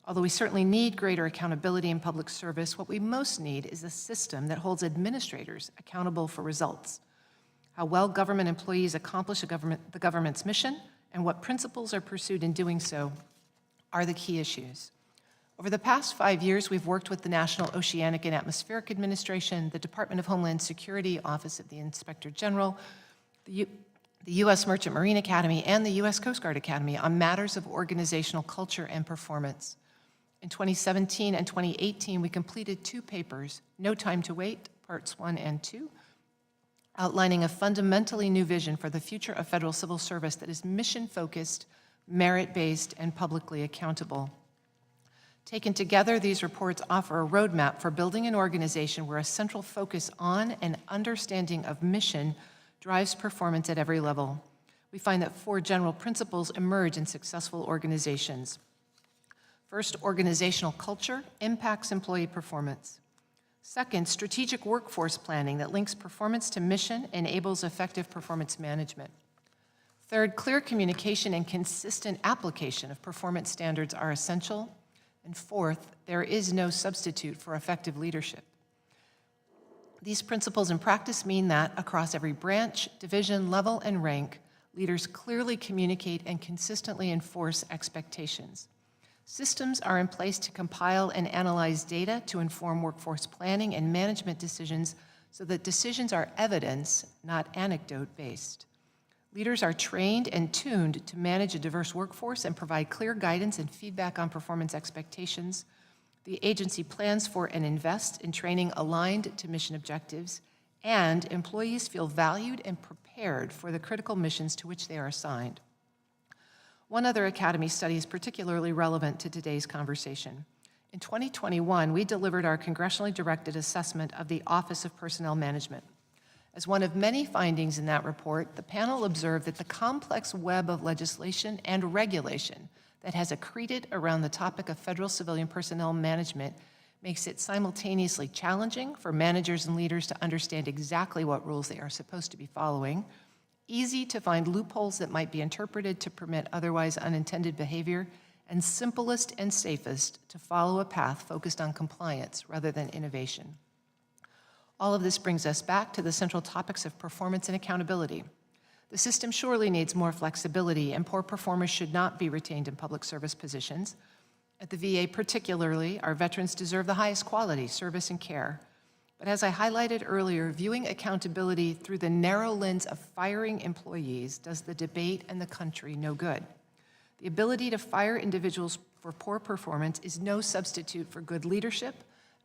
Although we certainly need greater accountability in public service, what we most need is a system that holds administrators accountable for results. How well government employees accomplish the government's mission and what principles are pursued in doing so are the key issues. Over the past 5 years, we've worked with the National Oceanic and Atmospheric Administration, the Department of Homeland Security, Office of the Inspector General, the U.S. Merchant Marine Academy, and the U.S. Coast Guard Academy on matters of organizational culture and performance. In 2017 and 2018, we completed 2 papers, No Time to Wait, Parts 1 and 2, outlining a fundamentally new vision for the future of federal civil service that is mission-focused, merit-based, and publicly accountable. Taken together, these reports offer a roadmap for building an organization where a central focus on and understanding of mission drives performance at every level. We find that 4 general principles emerge in successful organizations. First, organizational culture impacts employee performance. Second, strategic workforce planning that links performance to mission enables effective performance management. Third, clear communication and consistent application of performance standards are essential. And fourth, there is no substitute for effective leadership. These principles in practice mean that across every branch, division, level, and rank, leaders clearly communicate and consistently enforce expectations. Systems are in place to compile and analyze data to inform workforce planning and management decisions so that decisions are evidence, not anecdote-based. Leaders are trained and tuned to manage a diverse workforce and provide clear guidance and feedback on performance expectations. The agency plans for and invests in training aligned to mission objectives, and employees feel valued and prepared for the critical missions to which they are assigned. One other Academy study is particularly relevant to today's conversation. In 2021, we delivered our congressionally directed assessment of the Office of Personnel Management. As one of many findings in that report, the panel observed that the complex web of legislation and regulation that has accreted around the topic of federal civilian personnel management makes it simultaneously challenging for managers and leaders to understand exactly what rules they are supposed to be following, easy to find loopholes that might be interpreted to permit otherwise unintended behavior, and simplest and safest to follow a path focused on compliance rather than innovation. All of this brings us back to the central topics of performance and accountability. The system surely needs more flexibility, and poor performers should not be retained in public service positions. At the VA particularly, our veterans deserve the highest quality service and care. But as I highlighted earlier, viewing accountability through the narrow lens of firing employees does the debate and the country no good. The ability to fire individuals for poor performance is no substitute for good leadership,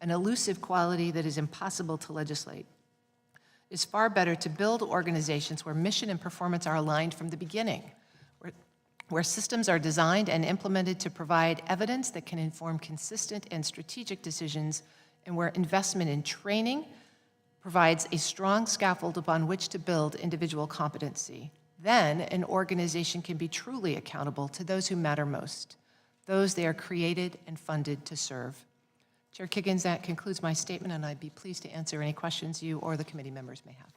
an elusive quality that is impossible to legislate. It's far better to build organizations where mission and performance are aligned from the beginning, where systems are designed and implemented to provide evidence that can inform consistent and strategic decisions, and where investment in training provides a strong scaffold upon which to build individual competency. Then an organization can be truly accountable to those who matter most, those they are created and funded to serve. Chair Kiggins, that concludes my statement, and I'd be pleased to answer any questions you or the committee members may have.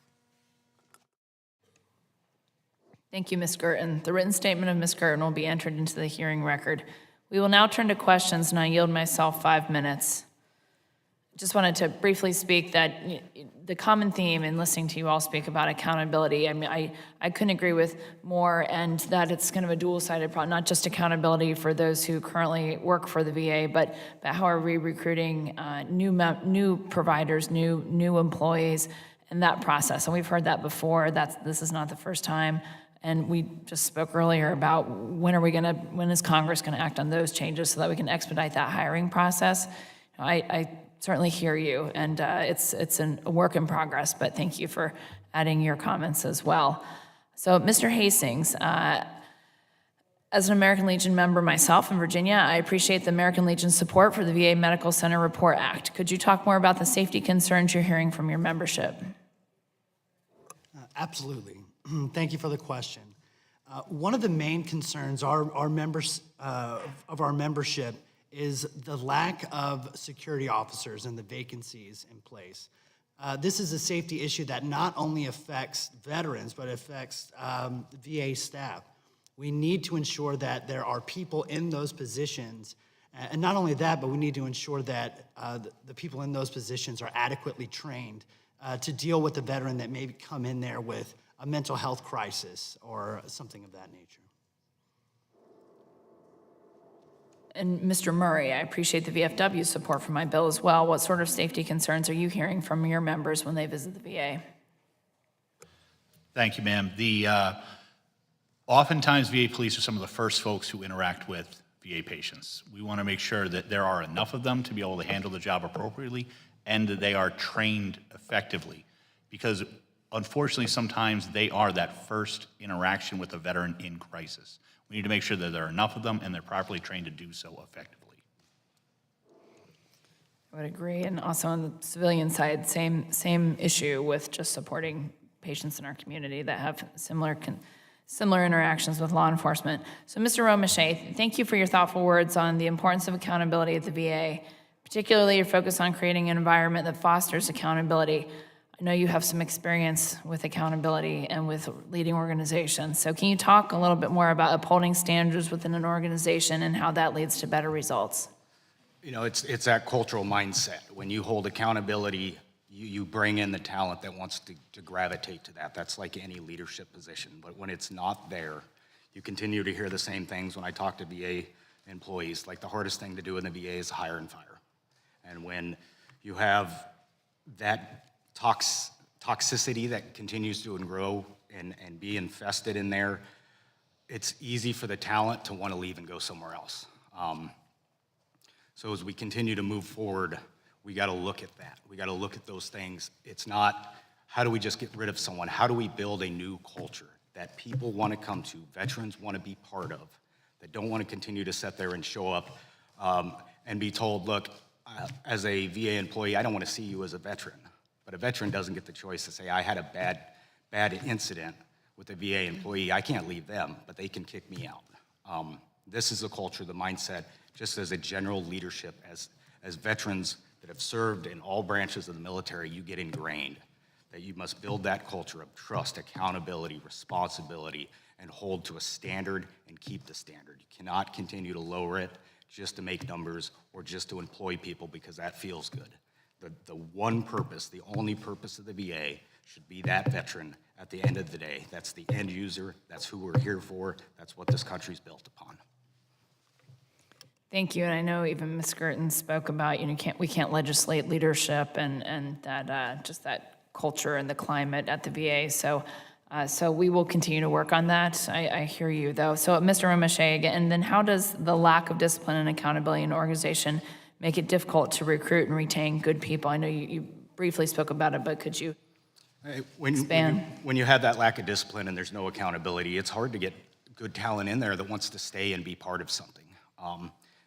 Thank you, Ms. Girton. The written statement of Ms. Girton will be entered into the hearing record. We will now turn to questions, and I yield myself 5 minutes. Just wanted to briefly speak that the common theme in listening to you all speak about accountability, I mean, I couldn't agree with more, and that it's kind of a dual-sided problem, not just accountability for those who currently work for the VA, but how are we recruiting new providers, new employees, and that process. And we've heard that before. This is not the first time. And we just spoke earlier about when is Congress going to act on those changes so that we can expedite that hiring process. I certainly hear you, and it's a work in progress, but thank you for adding your comments as well. So, Mr. Hastings, as an American Legion member myself in Virginia, I appreciate the American Legion's support for the VA Medical Center Report Act. Could you talk more about the safety concerns you're hearing from your membership? Absolutely. Thank you for the question. One of the main concerns our members of our membership is the lack of security officers and the vacancies in place. This is a safety issue that not only affects veterans, but affects VA staff. We need to ensure that there are people in those positions, and not only that, but we need to ensure that the people in those positions are adequately trained to deal with the veteran that may come in there with a mental health crisis or something of that nature. And Mr. Murray, I appreciate the VFW's support for my bill as well. What sort of safety concerns are you hearing from your members when they visit the VA? Thank you, ma'am. Oftentimes, VA police are some of the first folks who interact with VA patients. We want to make sure that there are enough of them to be able to handle the job appropriately and that they are trained effectively, because unfortunately, sometimes they are that first interaction with a veteran in crisis. We need to make sure that there are enough of them and they're properly trained to do so effectively. I would agree, and also on the civilian side, same issue with just supporting patients in our community that have similar interactions with law enforcement. So, Mr. Romeshay, thank you for your thoughtful words on the importance of accountability at the VA, particularly your focus on creating an environment that fosters accountability. I know you have some experience with accountability and with leading organizations. So can you talk a little bit more about upholding standards within an organization and how that leads to better results? You know, it's that cultural mindset. When you hold accountability, you bring in the talent that wants to gravitate to that. That's like any leadership position. But when it's not there, you continue to hear the same things when I talk to VA employees. Like, the hardest thing to do in the VA is hire and fire. And when you have that toxicity that continues to grow and be infested in there, it's easy for the talent to want to leave and go somewhere else. So as we continue to move forward, we got to look at that. We got to look at those things. It's not, how do we just get rid of someone? How do we build a new culture that people want to come to, veterans want to be part of, that don't want to continue to sit there and show up and be told, look, as a VA employee, I don't want to see you as a veteran. But a veteran doesn't get the choice to say, I had a bad incident with a VA employee. I can't leave them, but they can kick me out. This is a culture, the mindset, just as a general leadership, as veterans that have served in all branches of the military, you get ingrained that you must build that culture of trust, accountability, responsibility, and hold to a standard and keep the standard. You cannot continue to lower it just to make numbers or just to employ people because that feels good. The one purpose, the only purpose of the VA should be that veteran at the end of the day. That's the end user. That's who we're here for. That's what this country's built upon. Thank you, and I know even Ms. Gerton spoke about, we can't legislate leadership and that just that culture and the climate at the VA. So we will continue to work on that. I hear you, though. So, Mr. Romeshay, again, and then how does the lack of discipline and accountability in an organization make it difficult to recruit and retain good people? I know you briefly spoke about it, but could you expand? When you have that lack of discipline and there's no accountability, it's hard to get good talent in there that wants to stay and be part of something.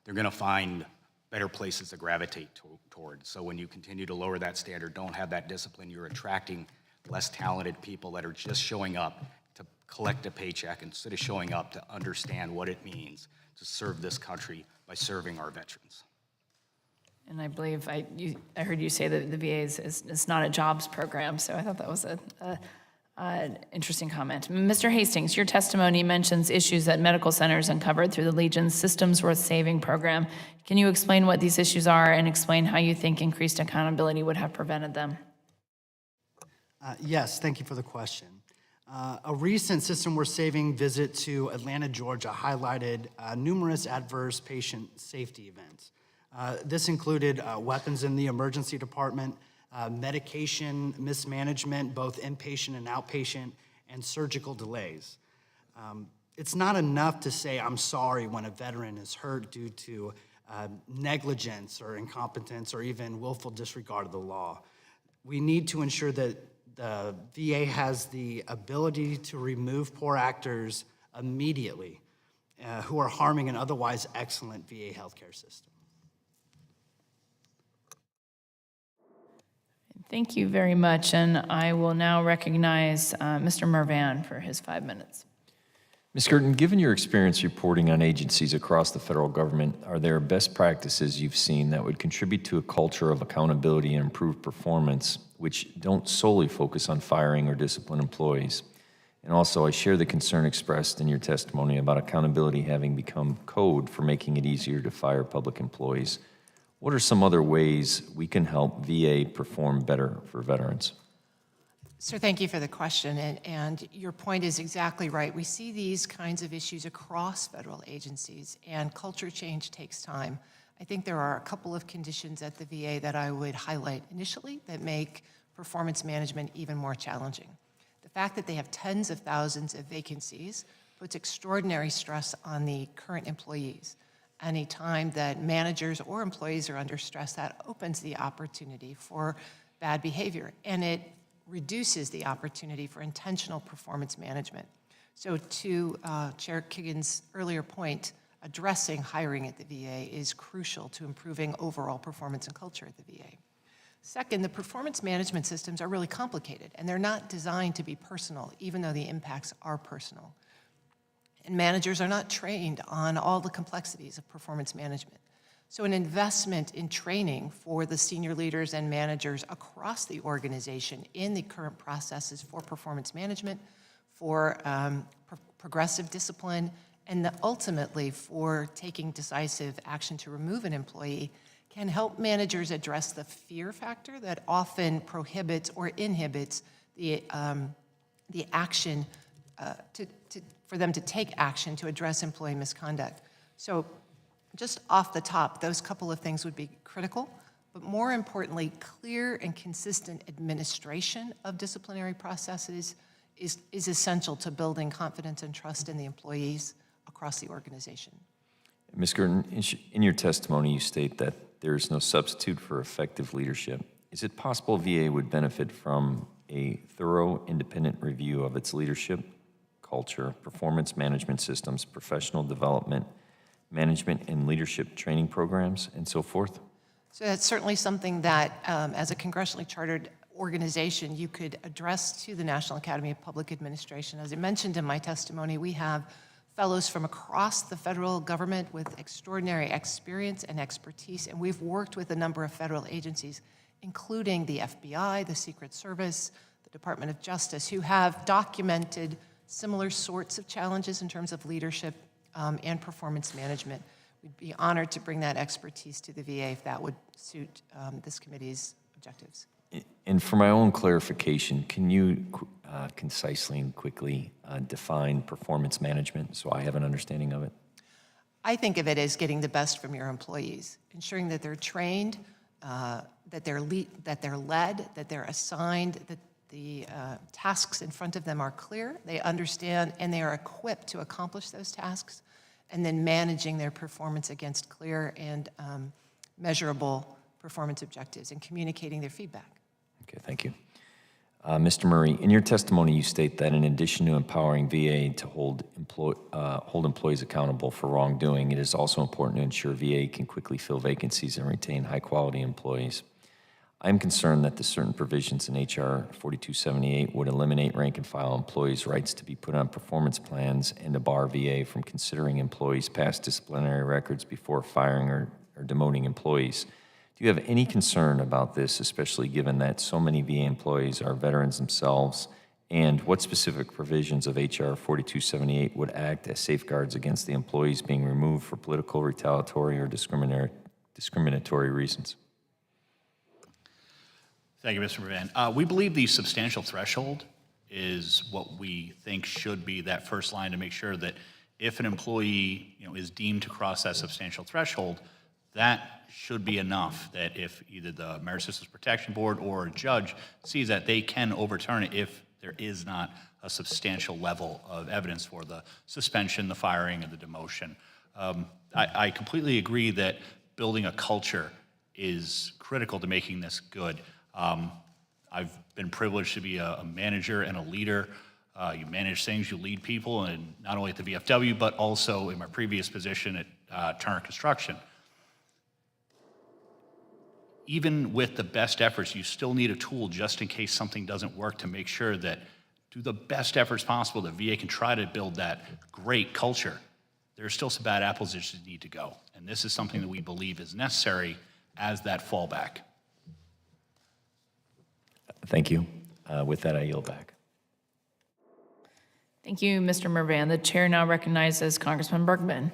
They're going to find better places to gravitate toward. So when you continue to lower that standard, don't have that discipline, you're attracting less talented people that are just showing up to collect a paycheck instead of showing up to understand what it means to serve this country by serving our veterans. And I believe I heard you say that the VA is not a jobs program, so I thought that was an interesting comment. Mr. Hastings, your testimony mentions issues that medical centers uncovered through the Legion's Systems Worth Saving program. Can you explain what these issues are and explain how you think increased accountability would have prevented them? Yes, thank you for the question. A recent System Worth Saving visit to Atlanta, Georgia highlighted numerous adverse patient safety events. This included weapons in the emergency department, medication mismanagement, both inpatient and outpatient, and surgical delays. It's not enough to say, I'm sorry, when a veteran is hurt due to negligence or incompetence or even willful disregard of the law. We need to ensure that the VA has the ability to remove poor actors immediately who are harming an otherwise excellent VA healthcare system. Thank you very much, and I will now recognize Mr. Mervan for his 5 minutes. Ms. Girton, given your experience reporting on agencies across the federal government, are there best practices you've seen that would contribute to a culture of accountability and improved performance, which don't solely focus on firing or discipline employees? And also, I share the concern expressed in your testimony about accountability having become code for making it easier to fire public employees. What are some other ways we can help VA perform better for veterans? Sir, thank you for the question, and your point is exactly right. We see these kinds of issues across federal agencies, and culture change takes time. I think there are a couple of conditions at the VA that I would highlight initially that make performance management even more challenging. The fact that they have tens of thousands of vacancies puts extraordinary stress on the current employees. Any time that managers or employees are under stress, that opens the opportunity for bad behavior, and it reduces the opportunity for intentional performance management. So to Chair Kiggins' earlier point, addressing hiring at the VA is crucial to improving overall performance and culture at the VA. Second, the performance management systems are really complicated, and they're not designed to be personal, even though the impacts are personal. And managers are not trained on all the complexities of performance management. So an investment in training for the senior leaders and managers across the organization in the current processes for performance management, for progressive discipline, and ultimately for taking decisive action to remove an employee can help managers address the fear factor that often prohibits or inhibits the action for them to take action to address employee misconduct. So just off the top, those couple of things would be critical, but more importantly, clear and consistent administration of disciplinary processes is essential to building confidence and trust in the employees across the organization. Ms. Girton, in your testimony, you state that there is no substitute for effective leadership. Is it possible VA would benefit from a thorough, independent review of its leadership, culture, performance management systems, professional development, management and leadership training programs, and so forth? So that's certainly something that, as a congressionally chartered organization, you could address to the National Academy of Public Administration. As I mentioned in my testimony, we have fellows from across the federal government with extraordinary experience and expertise, and we've worked with a number of federal agencies, including the FBI, the Secret Service, the Department of Justice, who have documented similar sorts of challenges in terms of leadership and performance management. We'd be honored to bring that expertise to the VA if that would suit this committee's objectives. And for my own clarification, can you concisely and quickly define performance management so I have an understanding of it? I think of it as getting the best from your employees, ensuring that they're trained, that they're led, that they're assigned, that the tasks in front of them are clear, they understand, and they are equipped to accomplish those tasks, and then managing their performance against clear and measurable performance objectives and communicating their feedback. Okay, thank you. Mr. Murray, in your testimony, you state that in addition to empowering VA to hold employees accountable for wrongdoing, it is also important to ensure VA can quickly fill vacancies and retain high-quality employees. I'm concerned that the certain provisions in H.R. 4278 would eliminate rank-and-file employees' rights to be put on performance plans and to bar VA from considering employees' past disciplinary records before firing or demoting employees. Do you have any concern about this, especially given that so many VA employees are veterans themselves? And what specific provisions of H.R. 4278 would act as safeguards against the employees being removed for political, retaliatory, or discriminatory reasons? Thank you, Mr. Mervan. We believe the substantial threshold is what we think should be that first line to make sure that if an employee is deemed to cross that substantial threshold, that should be enough that if either the Merit Systems Protection Board or a judge sees that, they can overturn it if there is not a substantial level of evidence for the suspension, the firing, and the demotion. I completely agree that building a culture is critical to making this good. I've been privileged to be a manager and a leader. You manage things, you lead people, and not only at the VFW, but also in my previous position at Turner Construction. Even with the best efforts, you still need a tool just in case something doesn't work to make sure that, do the best efforts possible, the VA can try to build that great culture. There's still some bad apples that just need to go. And this is something that we believe is necessary as that fallback. Thank you. With that, I yield back. Thank you, Mr. Mervan. The chair now recognizes Congressman Bergman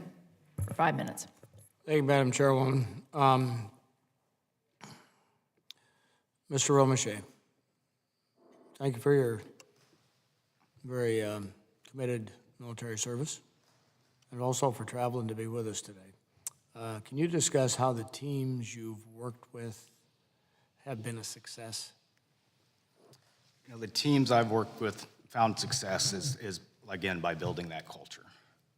for 5 minutes. Thank you, Madam Chairwoman. Mr. Romesha, thank you for your very committed military service and also for traveling to be with us today. Can you discuss how the teams you've worked with have been a success? You know, the teams I've worked with found success is again, by building that culture,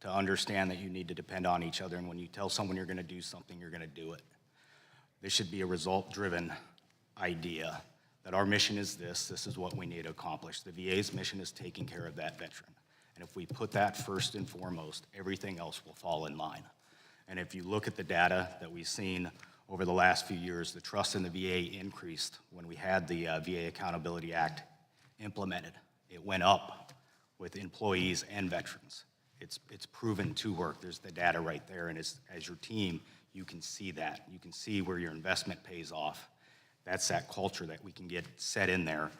to understand that you need to depend on each other, and when you tell someone you're going to do something, you're going to do it. This should be a result-driven idea that our mission is this is what we need to accomplish. The VA's mission is taking care of that veteran. And if we put that first and foremost, everything else will fall in line. And if you look at the data that we've seen over the last few years, the trust in the VA increased when we had the VA Accountability Act implemented. It went up with employees and veterans. It's proven to work. There's the data right there, and as your team, you can see that. You can see where your investment pays off. That's that culture that we can get set in there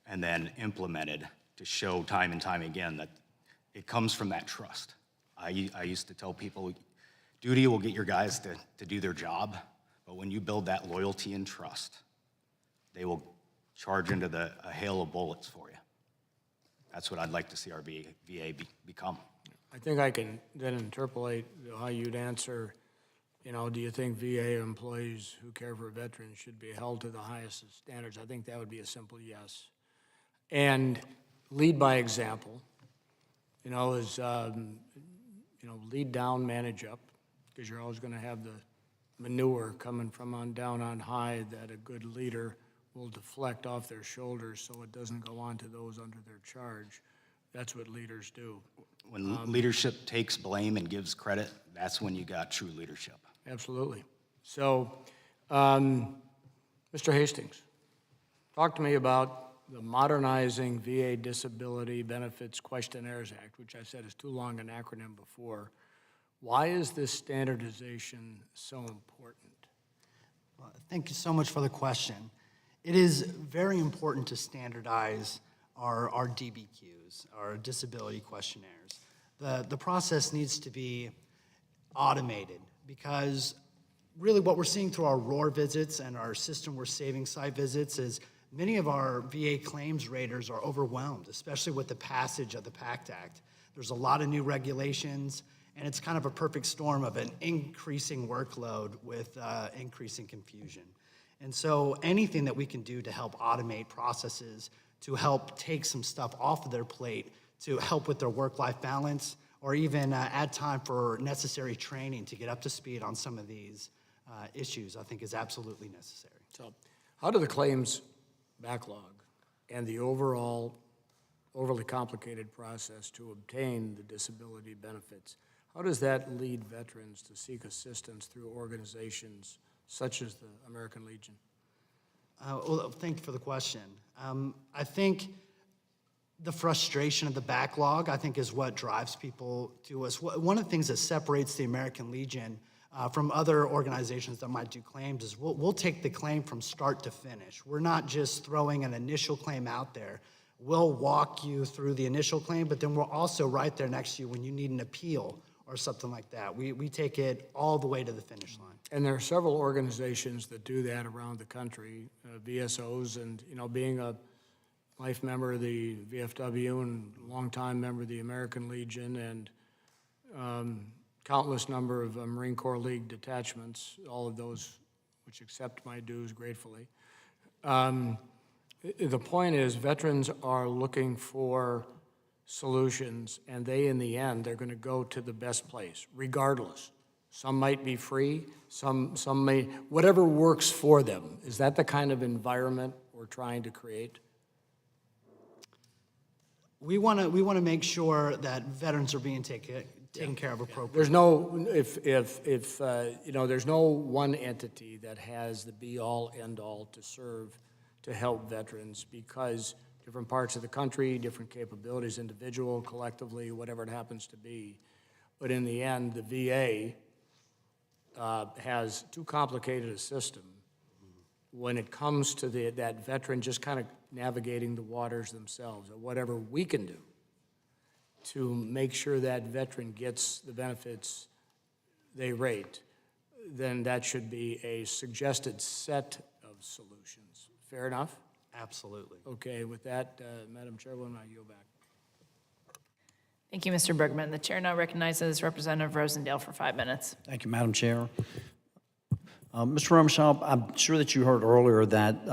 and then implemented to show time and time again that it comes from that trust. I used to tell people, duty will get your guys to do their job, but when you build that loyalty and trust, they will charge into a hail of bullets for you. That's what I'd like to see our VA become. I think I can then interpolate how you'd answer, you know, do you think VA employees who care for veterans should be held to the highest of standards? I think that would be a simple yes. And lead by example, you know, is, you know, lead down, manage up, because you're always going to have the manure coming from on down on high that a good leader will deflect off their shoulders so it doesn't go on to those under their charge. That's what leaders do. When leadership takes blame and gives credit, that's when you got true leadership. Absolutely. So, Mr. Hastings, talk to me about the Modernizing VA Disability Benefits Questionnaires Act, which I said is too long an acronym before. Why is this standardization so important? Well, thank you so much for the question. It is very important to standardize our DBQs, our disability questionnaires. The process needs to be automated because really what we're seeing through our ROAR visits and our system we're saving site visits is many of our VA claims raters are overwhelmed, especially with the passage of the PACT Act. There's a lot of new regulations, and it's kind of a perfect storm of an increasing workload with increasing confusion. And so anything that we can do to help automate processes, to help take some stuff off of their plate, to help with their work-life balance, or even add time for necessary training to get up to speed on some of these issues, I think is absolutely necessary. So how do the claims backlog and the overall overly complicated process to obtain the disability benefits, how does that lead veterans to seek assistance through organizations such as the American Legion? Well, thank you for the question. I think the frustration of the backlog, I think, is what drives people to us. One of the things that separates the American Legion from other organizations that might do claims is we'll take the claim from start to finish. We're not just throwing an initial claim out there. We'll walk you through the initial claim, but then we're also right there next to you when you need an appeal or something like that. We take it all the way to the finish line. And there are several organizations that do that around the country, VSOs, and, you know, being a life member of the VFW and longtime member of the American Legion and countless number of Marine Corps League detachments, all of those which accept my dues gratefully. The point is veterans are looking for solutions, and they, in the end, they're going to go to the best place, regardless. Some might be free, some may, whatever works for them. Is that the kind of environment we're trying to create? We want to make sure that veterans are being taken care of appropriately. There's no, there's no one entity that has the be-all, end-all to serve, to help veterans, because different parts of the country, different capabilities, individual, collectively, whatever it happens to be. But in the end, the VA has too complicated a system when it comes to that veteran just kind of navigating the waters themselves, or whatever we can do to make sure that veteran gets the benefits they rate, then that should be a suggested set of solutions. Fair enough? Absolutely. Okay, with that, Madam Chairwoman, I yield back. Thank you, Mr. Bergman. The chair now recognizes Representative Rosendale for 5 minutes. Thank you, Madam Chair. Mr. Romichaud, I'm sure that you heard earlier that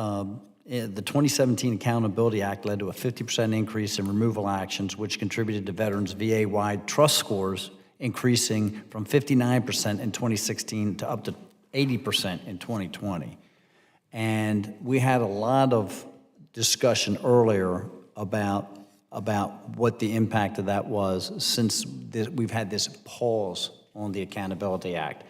the 2017 Accountability Act led to a 50% increase in removal actions, which contributed to veterans' VA-wide trust scores increasing from 59% in 2016 to up to 80% in 2020. And we had a lot of discussion earlier about what the impact of that was since we've had this pause on the Accountability Act.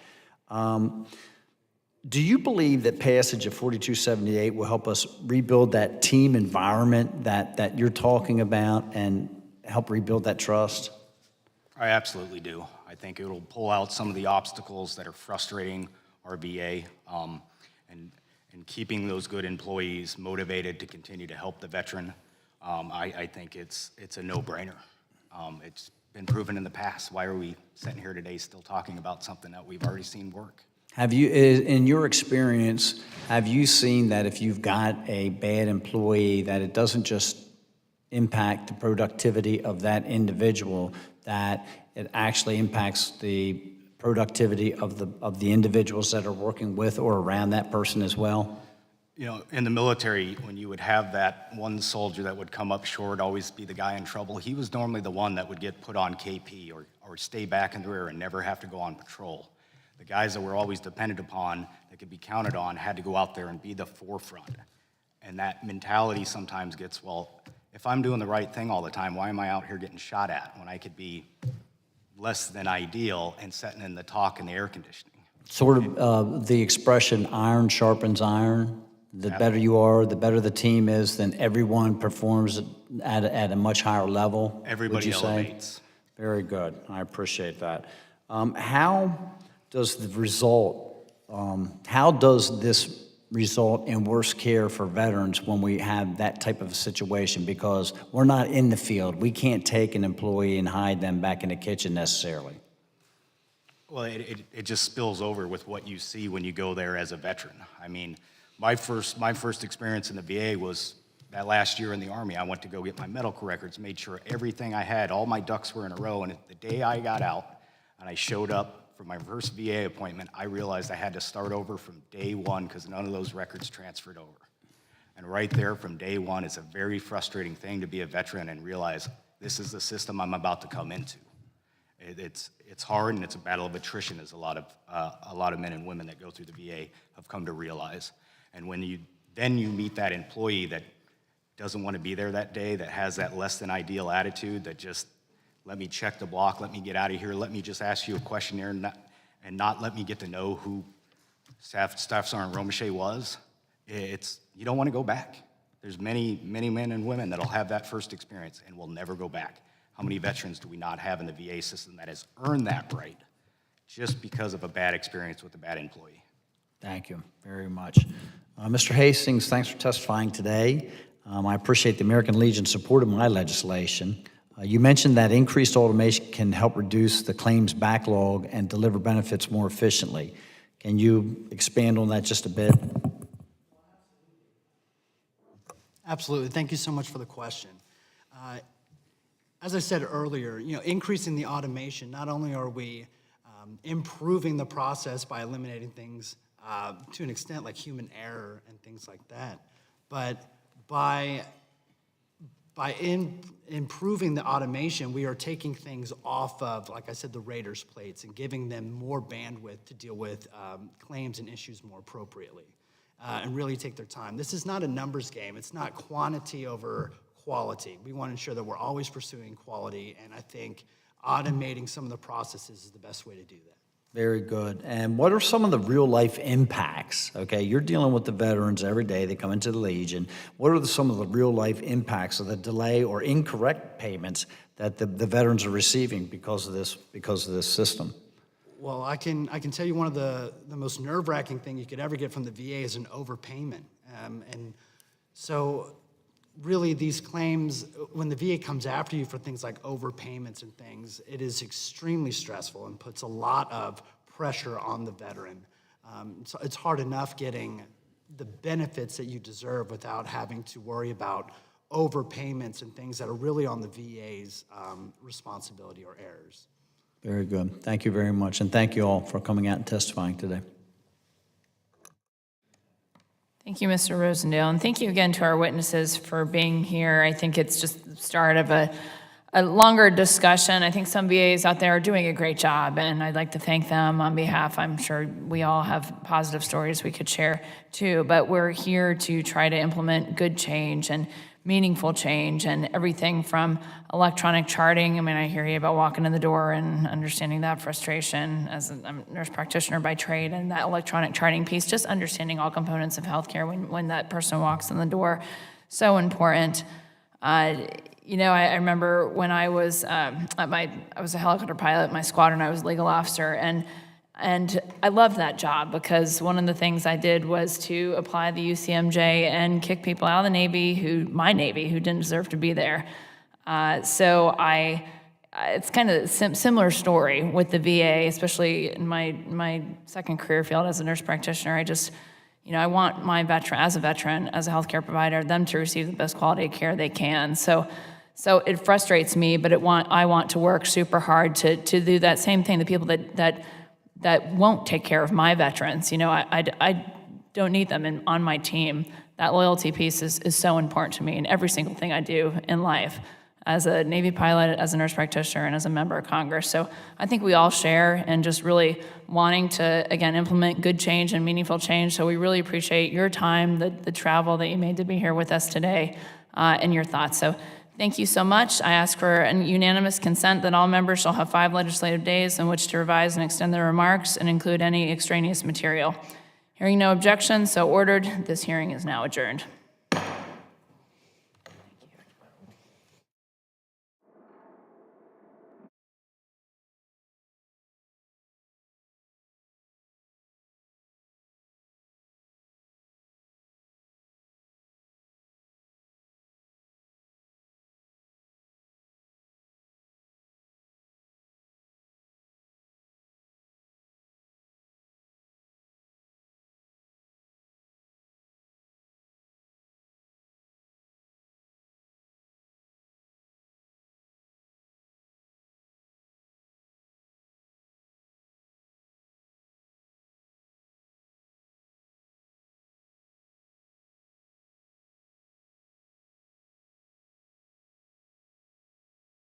Do you believe that passage of 4278 will help us rebuild that team environment that you're talking about and help rebuild that trust? I absolutely do. I think it'll pull out some of the obstacles that are frustrating our VA, and keeping those good employees motivated to continue to help the veteran. I think it's a no-brainer. It's been proven in the past. Why are we sitting here today still talking about something that we've already seen work? Have you, in your experience, have you seen that if you've got a bad employee, that it doesn't just impact the productivity of that individual, that it actually impacts the productivity of the individuals that are working with or around that person as well? You know, in the military, when you would have that one soldier that would come up short, always be the guy in trouble, he was normally the one that would get put on KP or stay back in the rear and never have to go on patrol. The guys that were always depended upon, that could be counted on, had to go out there and be the forefront. And that mentality sometimes gets, well, if I'm doing the right thing all the time, why am I out here getting shot at when I could be less than ideal and sitting in the talk and the air conditioning? Sort of the expression, iron sharpens iron. The better you are, the better the team is, then everyone performs at a much higher level. Everybody would you elevates. Say? Very good. I appreciate that. How does the result, how does this result in worse care for veterans when we have that type of a situation? Because we're not in the field. We can't take an employee and hide them back in the kitchen necessarily. Well, it just spills over with what you see when you go there as a veteran. I mean, my first experience in the VA was that last year in the Army. I went to go get my medical records, made sure everything I had, all my ducks were in a row, and the day I got out and I showed up for my first VA appointment, I realized I had to start over from day one because none of those records transferred over. And right there from day one, it's a very frustrating thing to be a veteran and realize this is the system I'm about to come into. It's hard, and it's a battle of attrition, as a lot of men and women that go through the VA have come to realize. And when you meet that employee that doesn't want to be there that day, that has that less than ideal attitude, that just let me check the block, let me get out of here, let me just ask you a questionnaire and not let me get to know who Staff Sergeant Romachet was, you don't want to go back. There's many, many men and women that'll have that first experience and will never go back. How many veterans do we not have in the VA system that has earned that right just because of a bad experience with a bad employee? Thank you very much. Mr. Hastings, thanks for testifying today. I appreciate the American Legion support of my legislation. You mentioned that increased automation can help reduce the claims backlog and deliver benefits more efficiently. Can you expand on that just a bit? Absolutely. Thank you so much for the question. As I said earlier, increasing the automation, not only are we improving the process by eliminating things to an extent like human error and things like that, but by by improving the automation, we are taking things off of, like I said, the raiders' plates and giving them more bandwidth to deal with claims and issues more appropriately and really take their time. This is not a numbers game. It's not quantity over quality. We want to ensure that we're always pursuing quality, and I think automating some of the processes is the best way to do that. Very good. And what are some of the real-life impacts? Okay, you're dealing with the veterans every day. They come into the Legion. What are some of the real-life impacts of the delay or incorrect payments that the veterans are receiving because of this system? Well, I can tell you one of the most nerve-wracking thing you could ever get from the VA is an overpayment. And so really these claims, when the VA comes after you for things like overpayments and things, it is extremely stressful and puts a lot of pressure on the veteran. So it's hard enough getting the benefits that you deserve without having to worry about overpayments and things that are really on the VA's responsibility or errors. Very good. Thank you very much. And thank you all for coming out and testifying today. Thank you, Mr. Rosendale, and thank you again to our witnesses for being here. I think it's just the start of a longer discussion. I think some VAs out there are doing a great job, and I'd like to thank them on behalf. I'm sure we all have positive stories we could share too, but we're here to try to implement good change and meaningful change, and everything from electronic charting. I mean, I hear you about walking in the door and understanding that frustration as I'm a nurse practitioner by trade, and that electronic charting piece, just understanding all components of healthcare when that person walks in the door, so important. You know, I remember when I was I was a helicopter pilot, my squadron, I was legal officer, and I loved that job because one of the things I did was to apply the UCMJ and kick people out of the Navy, my Navy, who didn't deserve to be there. So it's kind of a similar story with the VA, especially in my second career field as a nurse practitioner. I want my veteran, as a healthcare provider, them to receive the best quality of care they can. So it frustrates me, but I want to work super hard to do that same thing. The people that won't take care of my veterans, I don't need them on my team. That loyalty piece is so important to me in every single thing I do in life, as a Navy pilot, as a nurse practitioner, and as a member of Congress. So I think we all share and just really wanting to, again, implement good change and meaningful change. So we really appreciate your time, the travel that you made to be here with us today, and your thoughts. So thank you so much. I ask for a unanimous consent that all members shall have 5 legislative days in which to revise and extend their remarks and include any extraneous material. Hearing no objection, so ordered. This hearing is now adjourned.